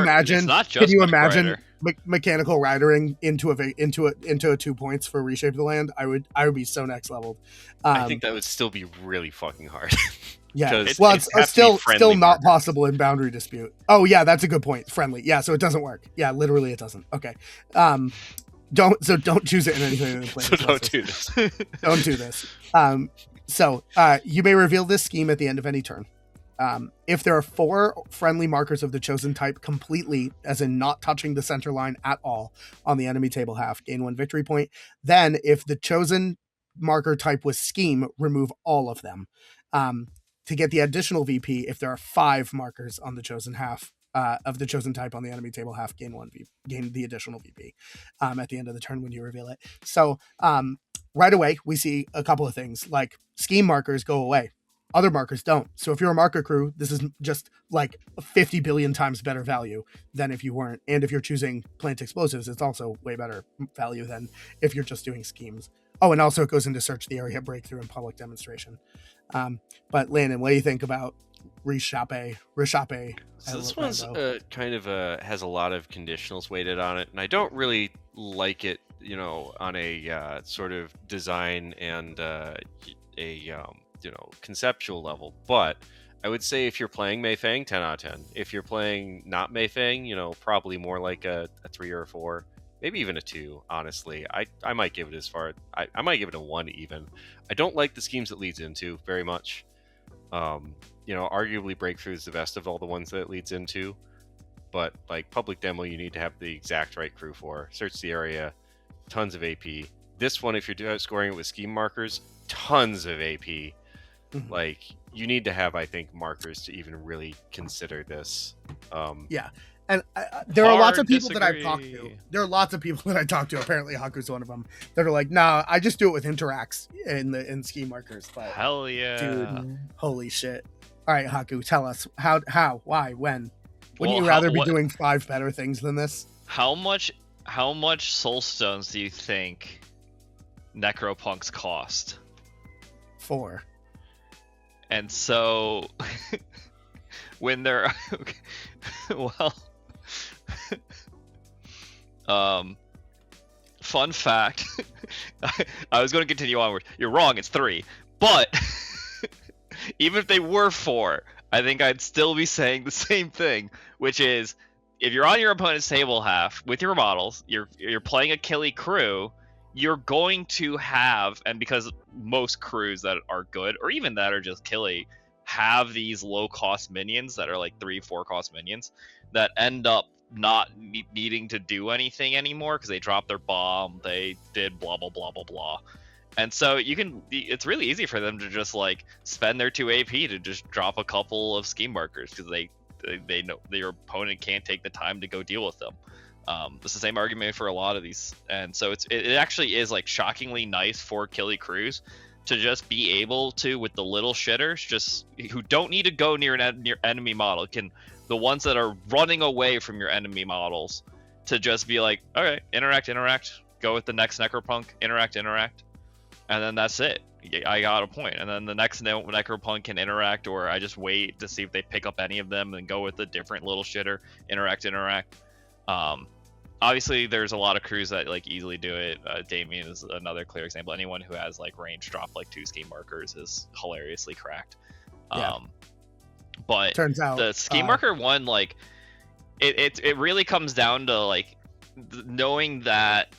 imagine mechanical ridering into a 2 points for Reshape the Land? I would be so next leveled. I think that would still be really fucking hard. Yeah, it's still not possible in Boundary Dispute. Oh yeah, that's a good point. Friendly, yeah, so it doesn't work. Yeah, literally it doesn't. Okay, don't choose it in anything. So don't do this. Don't do this. So you may reveal this scheme at the end of any turn. If there are 4 friendly markers of the chosen type completely, as in not touching the center line at all on the enemy table half, gain 1 victory point. Then, if the chosen marker type was scheme, remove all of them. To get the additional VP, if there are 5 markers on the chosen half of the chosen type on the enemy table half, gain the additional VP at the end of the turn when you reveal it. So right away, we see a couple of things, like scheme markers go away. Other markers don't. So if you're a marker crew, this is just like 50 billion times better value than if you weren't. And if you're choosing plant explosives, it's also way better value than if you're just doing schemes. Oh, and also it goes into search the area, breakthrough, and public demonstration. But Landon, what do you think about Reshape? So this one's kind of has a lot of conditionals weighted on it, and I don't really like it, on a sort of design and a conceptual level. But I would say if you're playing Mayfang, 10 out of 10. If you're playing not Mayfang, probably more like a 3 or a 4, maybe even a 2, honestly. I might give it as far... I might give it a 1 even. I don't like the schemes it leads into very much. Arguably Breakthrough is the best of all the ones that it leads into. But, like, Public Demo, you need to have the exact right crew for. Search the area, tons of AP. This one, if you're scoring it with scheme markers, tons of AP. Mhm. Like, you need to have, I think, markers to even really consider this. Yeah. And there are lots of people that I've disagree. talked to. There are lots of people that I talked to. Apparently, Haku's one of them. That are like, nah, I just do it with interacts in ski markers. But Hell yeah. dude, holy shit! All right, Haku, tell us how, why, when. Wouldn't Well, you rather what- be doing 5 better things than this? How much soul stones do you think necropunks cost? 4. And so when they're well, fun fact, I was going to continue onward. You're wrong, it's 3. But even if they were 4, I think I'd still be saying the same thing, which is if you're on your opponent's table half with your models, you're playing a killy crew, you're going to have, and because most crews that are good, or even that are just killy, have these low-cost minions that are like 3-4 cost minions that end up not needing to do anything anymore because they dropped their bomb, they did blah blah blah blah blah. And so it's really easy for them to just like spend their 2 AP to just drop a couple of scheme markers because they know your opponent can't take the time to go deal with them. It's the same argument for a lot of these, and so it actually is like shockingly nice for killy crews to just be able to, with the little shitters, just who don't need to go near an enemy model, the ones that are running away from your enemy models, to just be like, okay, interact, go with the next necropunk, interact, and then that's it. I got a point, and then the next necropunk can interact, or I just wait to see if they pick up any of them and go with a different little shitter, interact. Obviously, there's a lot of crews that like easily do it. Damien is another clear example. Anyone who has like range drop like 2 scheme markers is hilariously cracked. Yeah. But Turns out the scheme marker one, like it really comes down to like knowing that,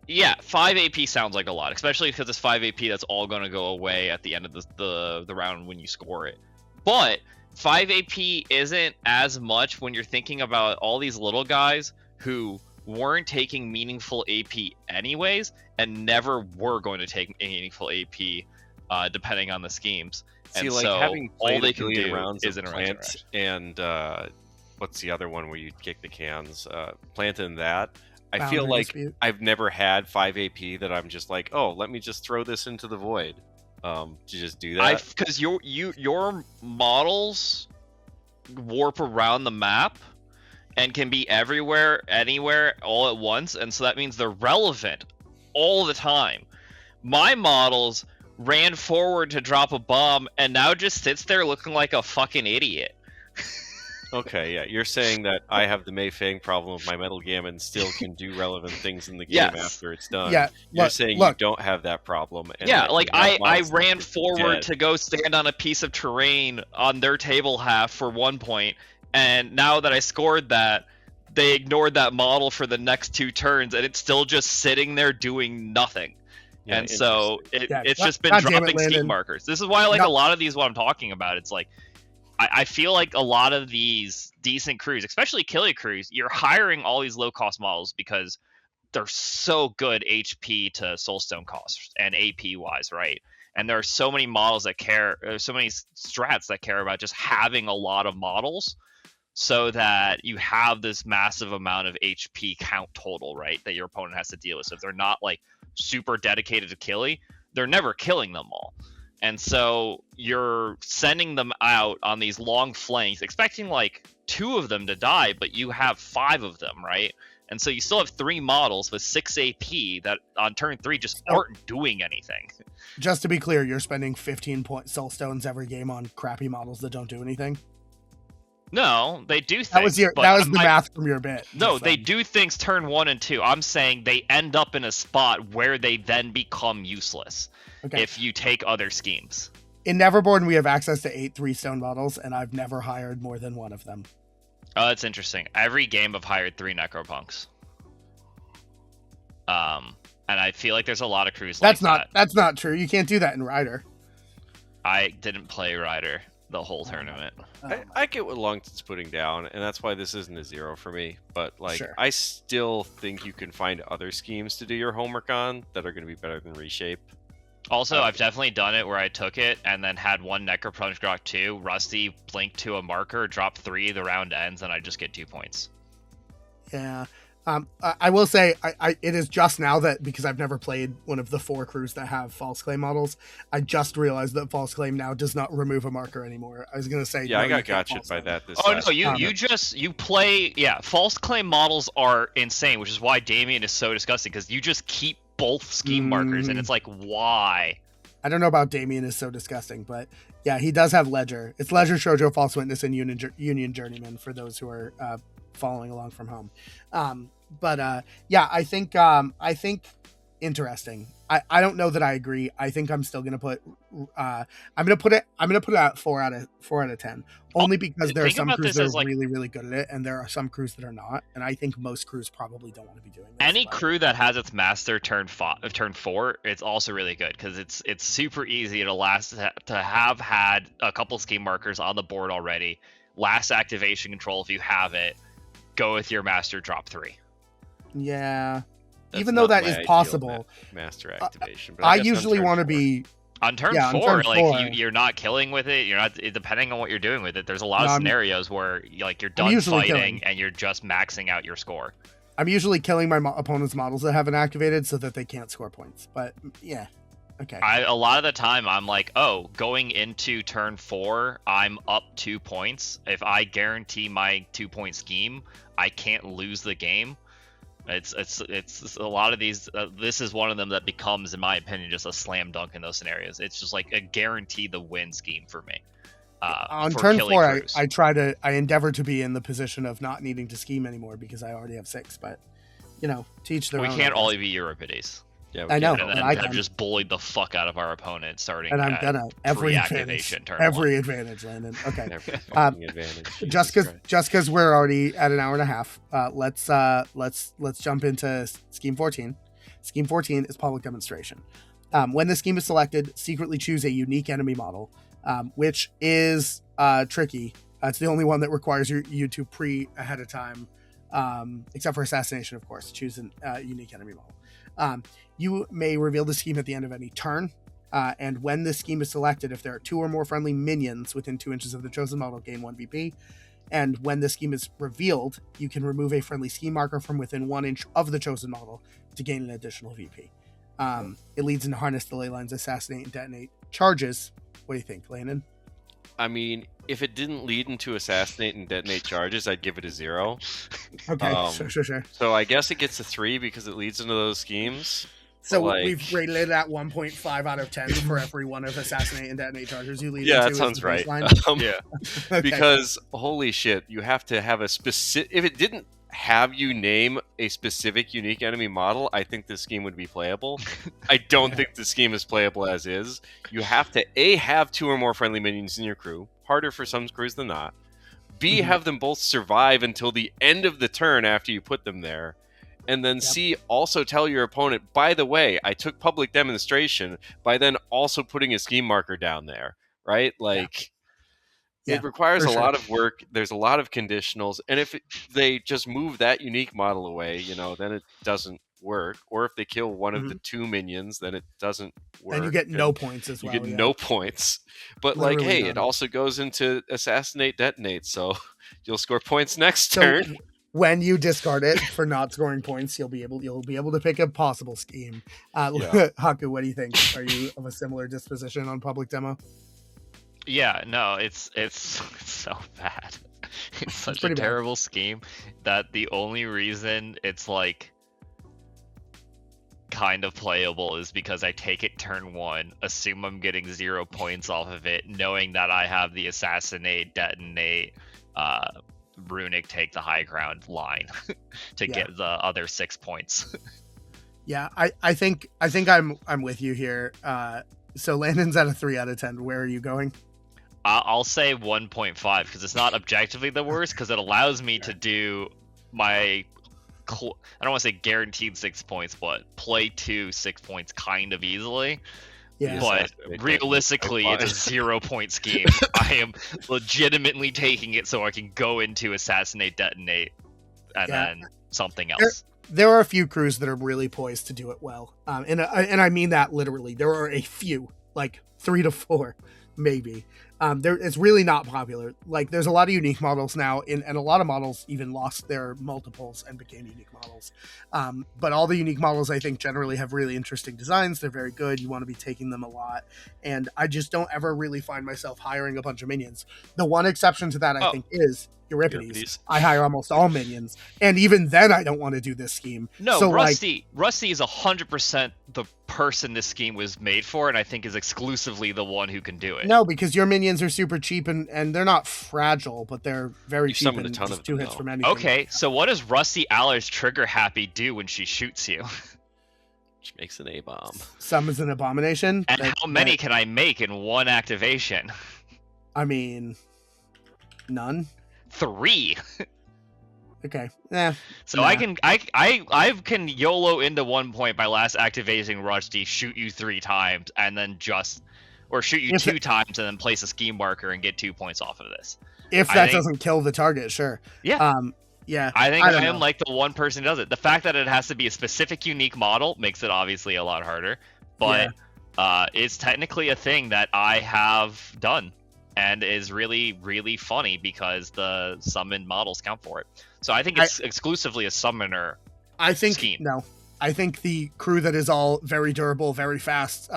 yeah, 5 AP sounds like a lot, especially because it's 5 AP that's all going to go away at the end of the round when you score it. But 5 AP isn't as much when you're thinking about all these little guys who weren't taking meaningful AP anyways, and never were going to take meaningful AP, depending on the schemes. See, and like so having all played they a can billion do rounds is of interact. Plant and what's the other one where you kick the cans? Plant and that. I Boundary feel like dispute. I've never had 5 AP that I'm just like, oh, let me just throw this into the void. To just do that. Because your models warp around the map and can be everywhere, anywhere, all at once, and so that means they're relevant all the time. My models ran forward to drop a bomb and now just sits there looking like a fucking idiot. Okay, yeah, you're saying that I have the Mayfang problem of my Metal Gammon still can do relevant things in the game Yes. after it's done. Yeah, You're look, saying look. you don't have that problem. And Yeah, that like you have I models that ran are forward dead. to go stand on a piece of terrain on their table half for 1 point, and now that I scored that, they ignored that model for the next 2 turns, and it's still just sitting there doing nothing. Yeah, And so it's God- just been God damn it, dropping scheme Landon. markers. This is why, like, No. a lot of these, what I'm talking about, it's like, I feel like a lot of these decent crews, especially killy crews, you're hiring all these low-cost models because they're so good HP to soulstone costs and AP-wise, right? And there are so many models that care, so many strats that care about just having a lot of models, so that you have this massive amount of HP count total, right, that your opponent has to deal with. So if they're not like super dedicated to killy, they're never killing them all. And so you're sending them out on these long flanks, expecting like 2 of them to die, but you have 5 of them, right? And so you still have 3 models with 6 AP that on turn 3 just aren't doing anything. Just to be clear, you're spending 15 soul stones every game on crappy models that don't do anything. No, they do things. That was the math from your bit. No, just they then. do things turn 1 and 2. I'm saying they end up in a spot where they then become useless Okay. if you take other schemes. In Neverborn, we have access to 8 3-stone models, and I've never hired more than one of them. Oh, that's interesting. Every game I've hired 3 Necropunks. And I feel like there's a lot of crews like that. That's not true. You can't do that in Rider. I didn't play Rider the whole tournament. I get what Longton's putting down, and that's why this isn't a 0 for me. But like, Sure. I still think you can find other schemes to do your homework on that are going to be better than Reshape. Also, I've definitely done it where I took it and then had one Necropunch drop 2, Rusty blink to a marker, drop 3, the round ends, and I just get 2 points. Yeah. I will say, it is just now that, because I've never played one of the 4 crews that have False Claim models, I just realized that False Claim now does not remove a marker anymore. I was going to say... Yeah, no, I got gotcha'd by that this Oh, last no, you play... Yeah, False Claim models are insane, which is why Damien is so disgusting, because you just keep both scheme markers, and it's like, why? I don't know about Damien is so disgusting, but yeah, he does have Ledger. It's Ledger, Shoujo, False Witness, and Union Journeyman for those who are following along from home. Yeah, I think interesting. I don't know that I agree. I think I'm still gonna put I'm gonna put it at 4 out of 10, only because there are some crews that are really, really good at it, and there are some crews that are not, and I think most crews probably don't want to be doing this. Any crew that has its master turn 4, it's also really good because it's super easy to have had a couple scheme markers on the board already. Last activation control, if you have it, go with your master drop 3. Yeah. That's even though that is possible, master activation. But I usually want to be on turn 4. You're not killing with it. You're not, depending on what you're doing with it. There's a lot of scenarios where you're done fighting and you're just maxing out your score. I'm usually killing my opponent's models that haven't activated so that they can't score points. But yeah, okay. A lot of the time I'm like, oh, going into turn 4, I'm up 2 points. If I guarantee my 2-point scheme, I can't lose the game. It's a lot of these. This is one of them that becomes, in my opinion, just a slam dunk in those scenarios. It's just like a guarantee the win scheme for me. On turn 4, I endeavor to be in the position of not needing to scheme anymore because I already have 6. But teach their own. We can't all be Euripides. Yeah, I know. And I've just bullied the fuck out of our opponent starting. And I'm gonna every advantage, Landon. Okay. Advantage. Just because we're already at an hour and a half, let's jump into scheme 14. Scheme 14 is public demonstration. When the scheme is selected, secretly choose a unique enemy model, which is tricky. It's the only one that requires you to ahead of time, except for assassination, of course. Choose a unique enemy model. You may reveal the scheme at the end of any turn, and when this scheme is selected, if there are 2 or more friendly minions within 2 inches of the chosen model, gain 1 VP. And when the scheme is revealed, you can remove a friendly scheme marker from within 1 inch of the chosen model to gain an additional VP. It leads into Harness the Leyline's Assassinate and Detonate Charges. What do you think, Landon? I mean, if it didn't lead into Assassinate and Detonate Charges, I'd give it a 0. Okay, sure. So I guess it gets a 3 because it leads into those schemes. So we've rated it at 1.5 out of 10 for every one of Assassinate and Detonate Charges you lead into. Yeah, that sounds right. Yeah. Okay. Because, holy shit, you have to have a specific... If it didn't have you name a specific unique enemy model, I think this scheme would be playable. I don't think the scheme is playable as is. You have to, A, have 2 or more friendly minions in your crew. Harder for some crews than not. B, have them both survive until the end of the turn after you put them there. And then C, also tell your opponent, by the way, I took public demonstration by then also putting a scheme marker down there, right? It requires a lot of work. There's a lot of conditionals. And if they just move that unique model away, then it doesn't work. Or if they kill one of the 2 minions, then it doesn't work. And you get no points as well. You get no points. But Literally it also goes into Assassinate, Detonate. So you'll score points next turn. When you discard it for not scoring points, you'll be able to pick a possible scheme. Haku, what do you think? Are you of a similar disposition on public demo? Yeah, no, it's so bad. It's such a terrible scheme that the only reason it's kind of playable is because I take it turn 1, assume I'm getting 0 points off of it, knowing that I have the Assassinate, Detonate, Runic take the high ground line to get the other 6 points. Yeah, I think I'm with you here. So Landon's at a 3 out of 10. Where are you going? I'll say 1.5 because it's not objectively the worst because it allows me to do my I don't want to say guaranteed 6 points, but play 6 points kind of easily. Yeah. But realistically, it's a 0-point scheme. I am legitimately taking it so I can go into Assassinate, Detonate, and then something else. There are a few crews that are really poised to do it well. And I mean that literally. There are a few, like 3 to 4, maybe. It's really not popular. Like, there's a lot of unique models now, and a lot of models even lost their multiples and became unique models. But all the unique models, I think, generally have really interesting designs. They're very good. You want to be taking them a lot. And I just don't ever really find myself hiring a bunch of minions. The one exception to that, I think, is Euripides. I hire almost all minions, and even then I don't want to do this scheme. No, so, Rusty is 100% the person this scheme was made for, and I think is exclusively the one who can do it. No, because your minions are super cheap, and they're not fragile, but they're very cheap and just 2 hits from anything. Okay, so what does Rusty Aller's Trigger Happy do when she shoots you? She makes an A-bomb. Summons an abomination. And how many can I make in one activation? I mean, none. 3. Okay. Yeah. So I can YOLO into 1 point by last activating Rusty, shoot you 3 times, and then shoot you 2 times and then place a scheme marker and get 2 points off of this. If that doesn't kill the target, sure. Yeah. Yeah. I think I am like the one person who does it. The fact that it has to be a specific unique model makes it obviously a lot harder, but it's technically a thing that I have done. And is really, really funny because the summoned models count for it. So I think it's exclusively a summoner scheme. No. I think the crew that is all very durable, very fast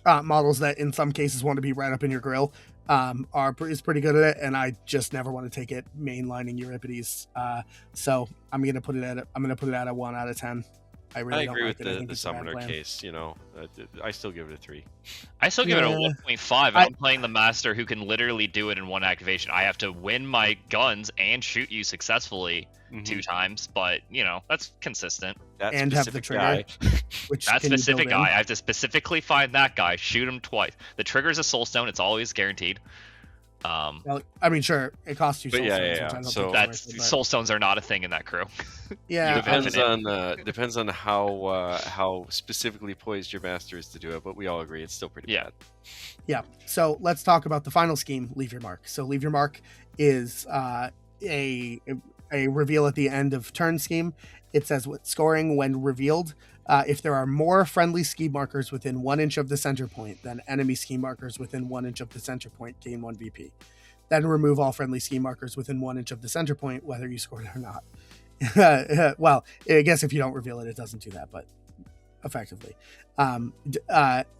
models that in some cases want to be right up in your grill is pretty good at it, and I just never want to take it mainlining Euripides. So I'm gonna put it at a 1 out of 10. I agree with the summoner case. I still give it a 3. I still give it a 1.5. I'm playing the master who can literally do it in one activation. I have to win my guns and shoot you successfully 2 times, but that's consistent. And have the trigger. Guy. That specific guy. I have to specifically find that guy, shoot him twice. The trigger is a soul stone. It's always guaranteed. Well, I mean, sure, it costs you soul stones. So soul stones are not a thing in that crew. Yeah, depends on how specifically poised your master is to do it, but we all agree it's still pretty bad. Yeah. So let's talk about the final scheme, Leave Your Mark. So Leave Your Mark is a reveal at the end of turn scheme. It says with scoring when revealed. If there are more friendly scheme markers within 1 inch of the center point than enemy scheme markers within 1 inch of the center point, gain 1 VP. Then remove all friendly scheme markers within 1 inch of the center point, whether you scored it or not. Well, I guess if you don't reveal it, it doesn't do that, but effectively.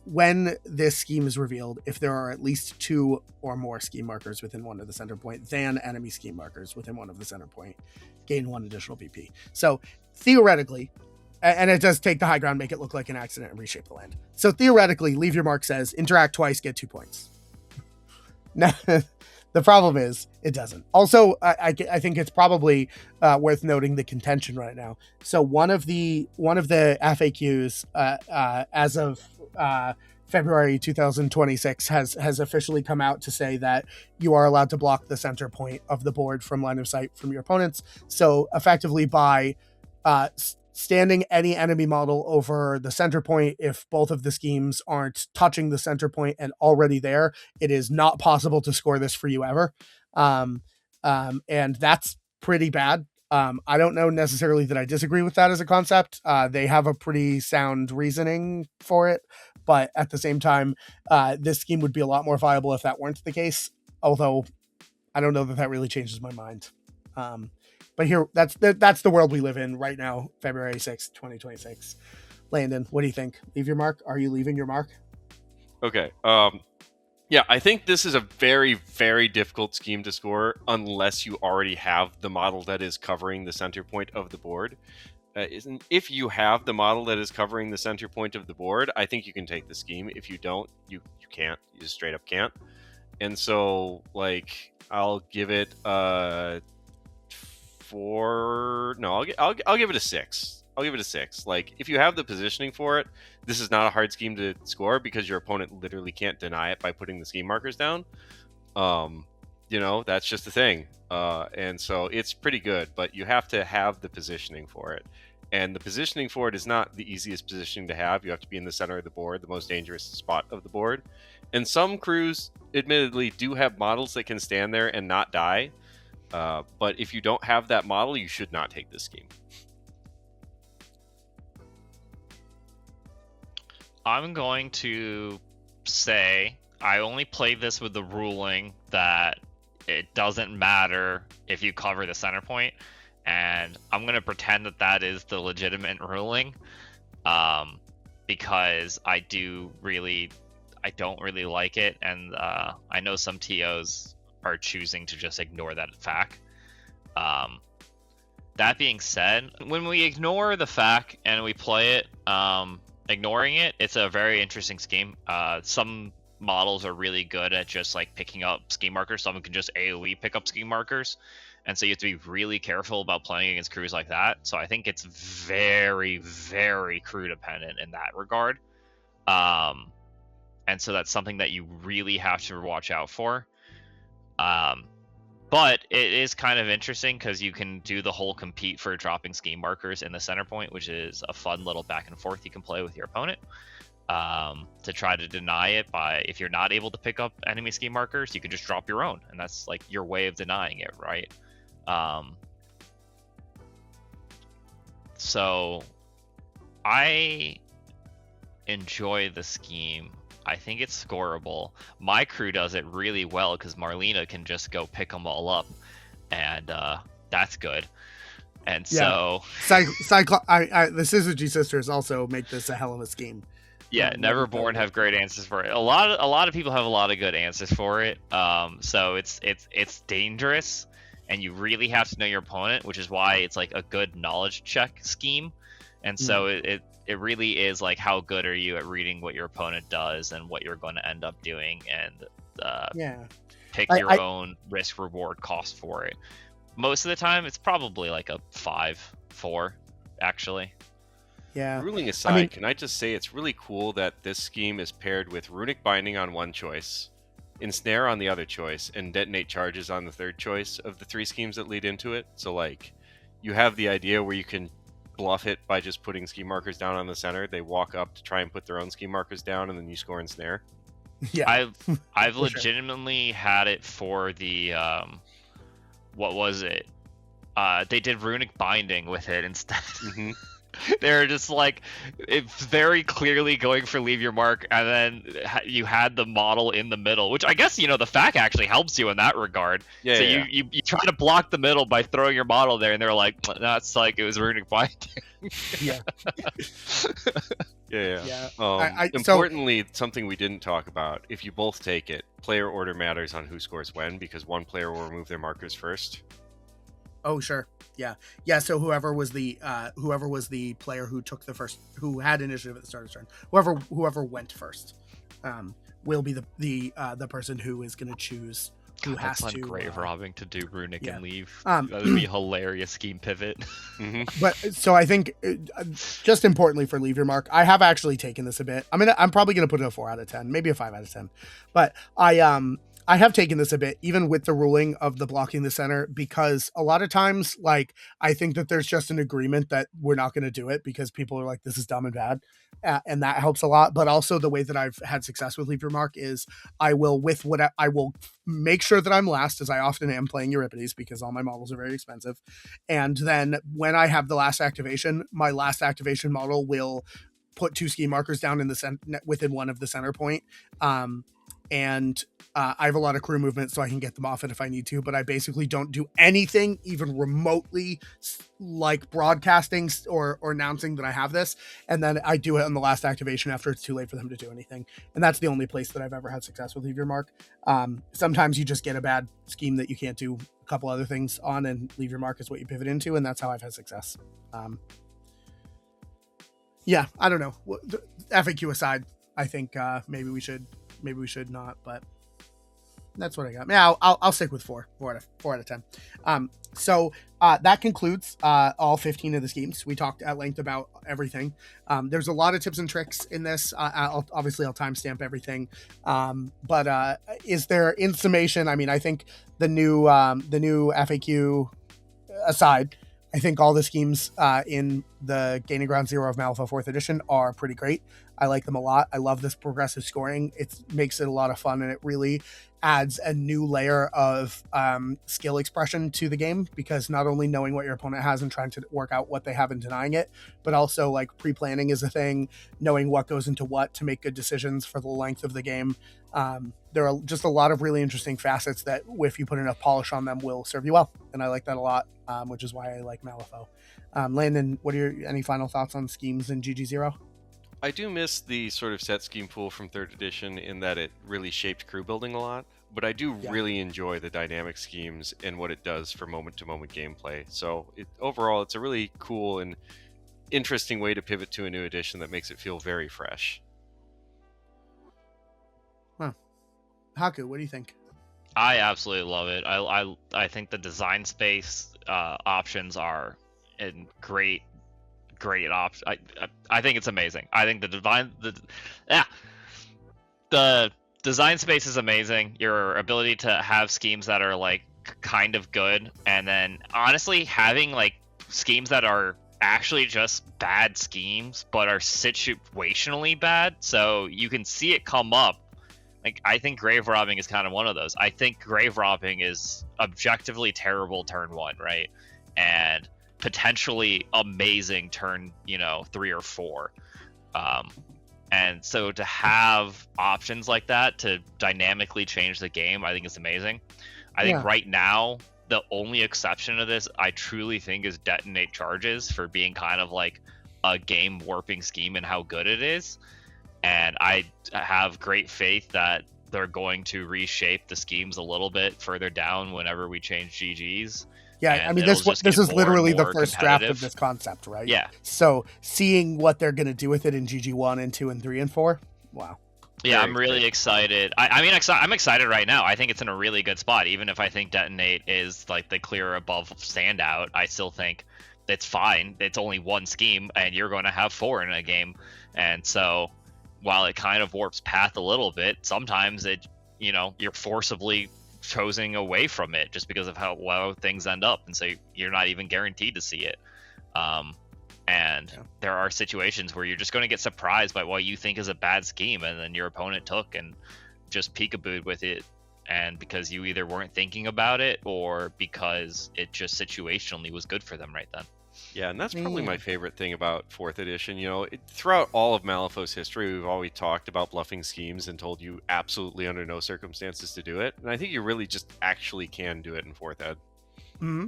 When this scheme is revealed, if there are at least 2 or more scheme markers within 1 of the center point than enemy scheme markers within 1 of the center point, gain 1 additional VP. So theoretically, and it does take the high ground, make it look like an accident, and reshape the land. So theoretically, Leave Your Mark says interact twice, get 2 points. Now, the problem is it doesn't. Also, I think it's probably worth noting the contention right now. So one of the FAQs as of February 2026 has officially come out to say that you are allowed to block the center point of the board from line of sight from your opponents. So effectively by standing any enemy model over the center point, if both of the schemes aren't touching the center point and already there, it is not possible to score this for you ever. And that's pretty bad. I don't know necessarily that I disagree with that as a concept. They have a pretty sound reasoning for it, but at the same time, this scheme would be a lot more viable if that weren't the case. Although I don't know that really changes my mind. But here, that's the world we live in right now, February 6th, 2026. Landon, what do you think? Leave your mark? Are you leaving your mark? Okay. Yeah, I think this is a very, very difficult scheme to score unless you already have the model that is covering the center point of the board. If you have the model that is covering the center point of the board, I think you can take the scheme. If you don't, you can't. You just straight up can't. And so, I'll give it I'll give it a 6. I'll give it a 6. Like, if you have the positioning for it, this is not a hard scheme to score because your opponent literally can't deny it by putting the scheme markers down. That's just the thing. And so it's pretty good, but you have to have the positioning for it. And the positioning for it is not the easiest positioning to have. You have to be in the center of the board, the most dangerous spot of the board. And some crews, admittedly, do have models that can stand there and not die. But if you don't have that model, you should not take this scheme. I'm going to say I only played this with the ruling that it doesn't matter if you cover the center point, and I'm going to pretend that is the legitimate ruling, because I don't really like it, and I know some TOs are choosing to just ignore that fact. That being said, when we ignore the fact and we play it, ignoring it, it's a very interesting scheme. Some models are really good at just like picking up scheme markers. Some can just AoE pick up scheme markers, and so you have to be really careful about playing against crews like that. So I think it's very, very crew dependent in that regard. And so that's something that you really have to watch out for. But it is kind of interesting because you can do the whole compete for dropping scheme markers in the center point, which is a fun little back and forth you can play with your opponent, to try to deny it by, if you're not able to pick up enemy scheme markers, you can just drop your own, and that's like your way of denying it, right? So I enjoy the scheme. I think it's scoreable. My crew does it really well because Marlena can just go pick them all up, and that's good. And so, the Syzygy sisters also make this a hell of a scheme. Yeah, Neverborn have great answers for it. A lot of people have a lot of good answers for it. So it's dangerous, and you really have to know your opponent, which is why it's like a good knowledge check scheme. And so it really is like, how good are you at reading what your opponent does and what you're going to end up doing, and pick your own risk reward cost for it. Most of the time, it's probably like a 5-4, actually. Yeah. Ruling aside, can I just say it's really cool that this scheme is paired with Runic Binding on one choice, Ensnare on the other choice, and Detonate Charges on the third choice of the 3 schemes that lead into it. So, like, you have the idea where you can bluff it by just putting scheme markers down on the center. They walk up to try and put their own scheme markers down, and then you score Ensnare. Yeah, I've legitimately had it for the what was it? They did Runic Binding with it instead. Mm-hmm. They're just like, it's very clearly going for leave your mark, and then you had the model in the middle, which I guess, the fact actually helps you in that regard. Yeah, so yeah. You try to block the middle by throwing your model there, and they're like, that's like, it was Runic Binding. Yeah. Yeah. Importantly, something we didn't talk about, if you both take it, player order matters on who scores when, because one player will remove their markers first. Oh, sure. Yeah. So whoever was the player who took the first, who had initiative at the start of the turn, whoever went first, will be the person who is going to choose who has to. That's grave robbing to do Runic and leave. That would be a hilarious scheme pivot. Mm-hmm. But so I think, just importantly for leave your mark, I have actually taken this a bit. I'm probably going to put it a 4 out of 10, maybe a 5 out of 10, but I have taken this a bit, even with the ruling of the blocking the center, because a lot of times, like, I think that there's just an agreement that we're not going to do it because people are like, this is dumb and bad. And that helps a lot. But also the way that I've had success with Leave Your Mark is I will make sure that I'm last, as I often am playing Euripides, because all my models are very expensive. And then when I have the last activation, my last activation model will put 2 scheme markers down in the within one of the center point. And I have a lot of crew movement, so I can get them off it if I need to, but I basically don't do anything even remotely like broadcasting or announcing that I have this, and then I do it on the last activation after it's too late for them to do anything. And that's the only place that I've ever had success with Leave Your Mark. Sometimes you just get a bad scheme that you can't do a couple other things on, and Leave Your Mark is what you pivot into, and that's how I've had success. Yeah, I don't know. FAQ aside, I think maybe we should not, but That's what I got. Yeah, I'll stick with 4 out of 10. So that concludes all 15 of the schemes. We talked at length about everything. There's a lot of tips and tricks in this. I'll timestamp everything. But is there, in summation? I mean, I think the new FAQ aside, I think all the schemes in the Gaining Ground Zero of Malifaux 4th Edition are pretty great. I like them a lot. I love this progressive scoring. It makes it a lot of fun, and it really adds a new layer of skill expression to the game, because not only knowing what your opponent has and trying to work out what they have and denying it, but also like pre-planning is a thing, knowing what goes into what to make good decisions for the length of the game. There are just a lot of really interesting facets that, if you put enough polish on them, will serve you well. And I like that a lot, which is why I like Malifaux. Landon, what are any final thoughts on schemes in GG0? I do miss the sort of set scheme pool from 3rd edition in that it really shaped crew building a lot, but I do really enjoy the dynamic schemes and what it does for moment-to-moment gameplay. So overall, it's a really cool and interesting way to pivot to a new edition that makes it feel very fresh. Huh. Haku, what do you think? I absolutely love it. I think the design space options are in great option. I think it's amazing. I think the design space is amazing. Your ability to have schemes that are like kind of good, and then honestly having like schemes that are actually just bad schemes but are situationally bad, so you can see it come up. Like, I think grave robbing is kind of one of those. I think grave robbing is objectively terrible turn 1, right? And potentially amazing turn 3 or 4. And so to have options like that to dynamically change the game, I think is amazing. I think right now the only exception to this, I truly think, is Detonate Charges, for being kind of like a game warping scheme and how good it is. And I have great faith that they're going to reshape the schemes a little bit further down whenever we change GGs. Yeah, I mean, this is literally the first draft of this concept, right? Yeah. So seeing what they're going to do with it in GG1 and 2 and 3 and 4, wow. Yeah, I'm really excited. I'm excited right now. I think it's in a really good spot. Even if I think Detonate is like the clear above standout, I still think it's fine. It's only one scheme, and you're going to have 4 in a game. And so while it kind of warps path a little bit, sometimes you're forcibly chosen away from it just because of how well things end up, and so you're not even guaranteed to see it. There are situations where you're just going to get surprised by what you think is a bad scheme, and then your opponent took and just peekabooed with it, and because you either weren't thinking about it or because it just situationally was good for them right then. Yeah, and that's probably my favorite thing about 4th edition. Throughout all of Malifaux's history, we've always talked about bluffing schemes and told you absolutely under no circumstances to do it. And I think you really just actually can do it in 4th ed. Mm-hmm.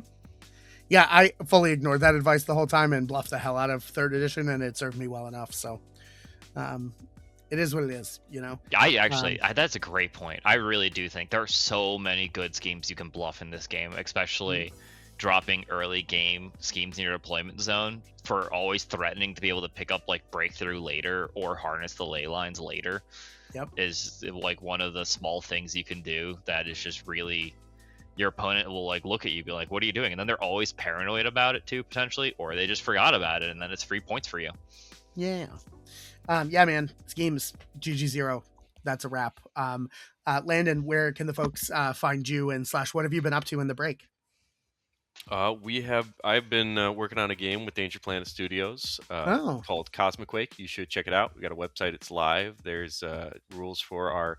Yeah, I fully ignored that advice the whole time and bluffed the hell out of 3rd edition, and it served me well enough. So it is what it is, that's a great point. I really do think there are so many good schemes you can bluff in this game, especially dropping early game schemes in your deployment zone for always threatening to be able to pick up like breakthrough later or harness the ley lines later. Is like one of the small things you can do that is just really, your opponent will like look at you, be like, what are you doing? And then they're always paranoid about it too, potentially, or they just forgot about it, and then it's free points for you. Yeah man, schemes GG0, that's a wrap. Landon, where can the folks find you, and / what have you been up to in the break? I've been working on a game with Danger Planet Studios called Cosmic Quake. You should check it out. We got a website. It's live. There's rules for our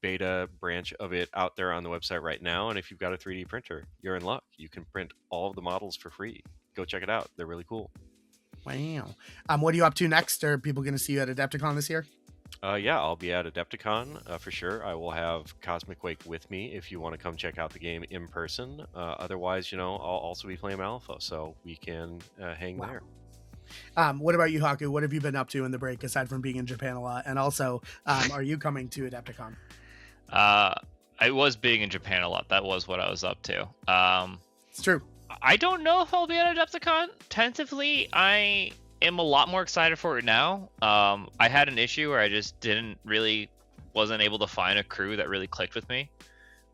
beta branch of it out there on the website right now. And if you've got a 3D printer, you're in luck. You can print all of the models for free. Go check it out. They're really cool. Wow. What are you up to next? Are people going to see you at Adepticon this year? I'll be at Adepticon for sure. I will have Cosmic Quake with me if you want to come check out the game in person. Otherwise, I'll also be playing Malifaux, so we can hang there. What about you, Haku? What have you been up to in the break aside from being in Japan a lot? And also, are you coming to Adepticon? I was being in Japan a lot. That was what I was up to. It's true. I don't know if I'll be at Adepticon. Tentatively, I am a lot more excited for it now. I had an issue where I just didn't really wasn't able to find a crew that really clicked with me.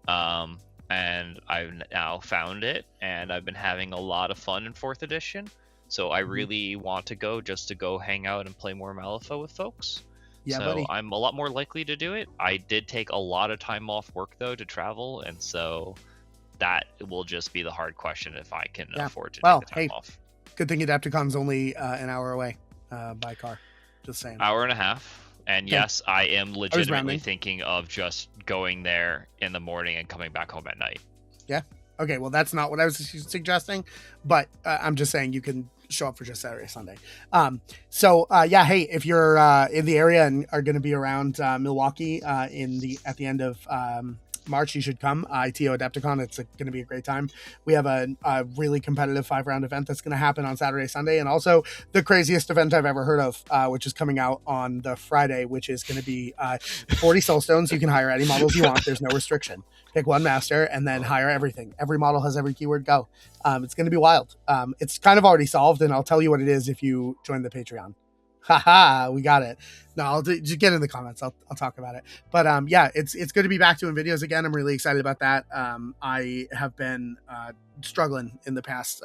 And I've now found it, and I've been having a lot of fun in 4th edition. So I really want to go just to go hang out and play more Malifaux with folks. Yeah, so buddy. I'm a lot more likely to do it. I did take a lot of time off work though to travel, and so that will just be the hard question if I can afford to take the time off. Good thing Adepticon's only an hour away by car. Just saying. Hour and a half. And yes, I am legitimately rounding. thinking of just going there in the morning and coming back home at night. Yeah. Okay. Well, that's not what I was suggesting, but I'm just saying you can show up for just Saturday, Sunday. Hey, if you're in the area and are going to be around Milwaukee at the end of March, you should come. ITO Adepticon. It's going to be a great time. We have a really competitive 5-round event that's going to happen on Saturday, Sunday, and also the craziest event I've ever heard of, which is coming out on the Friday, which is going to be 40 soulstones. You can hire any models you want. There's no restriction. Pick one master and then hire everything. Every model has every keyword. Go. It's going to be wild. It's kind of already solved, and I'll tell you what it is if you join the Patreon. Haha, we got it. No, I'll just get in the comments. I'll talk about it. But it's good to be back doing videos again. I'm really excited about that. I have been struggling in the past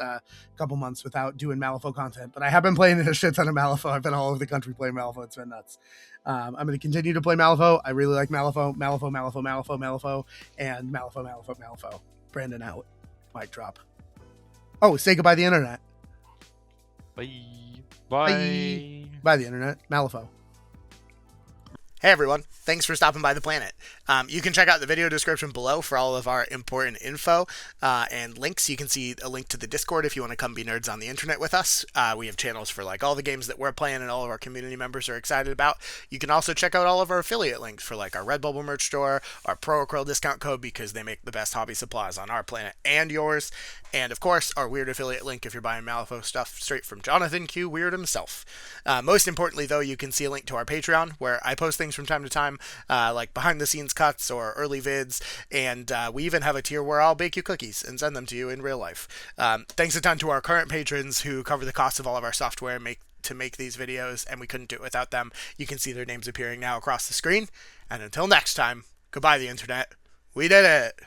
couple months without doing Malifaux content, but I have been playing a shit ton of Malifaux. I've been all over the country playing Malifaux. It's been nuts. I'm going to continue to play Malifaux. I really like Malifaux, and Malifaux. Brandon out. Mic drop. Oh, say goodbye to the internet. Bye. Bye the internet. Malifaux. Hey everyone, thanks for stopping by the planet. You can check out the video description below for all of our important info and links. You can see a link to the Discord if you want to come be nerds on the internet with us. We have channels for like all the games that we're playing and all of our community members are excited about. You can also check out all of our affiliate links for like our Redbubble merch store, our Pro Acryl discount code because they make the best hobby supplies on our planet and yours. And of course, our weird affiliate link if you're buying Malifaux stuff straight from Jonathan Q. Weird himself. Most importantly, though, you can see a link to our Patreon where I post things from time to time, like behind the scenes cuts or early vids, and we even have a tier where I'll bake you cookies and send them to you in real life. Thanks a ton to our current patrons who cover the cost of all of our software to make these videos, and we couldn't do it without them. You can see their names appearing now across the screen. And until next time, goodbye the internet. We did it!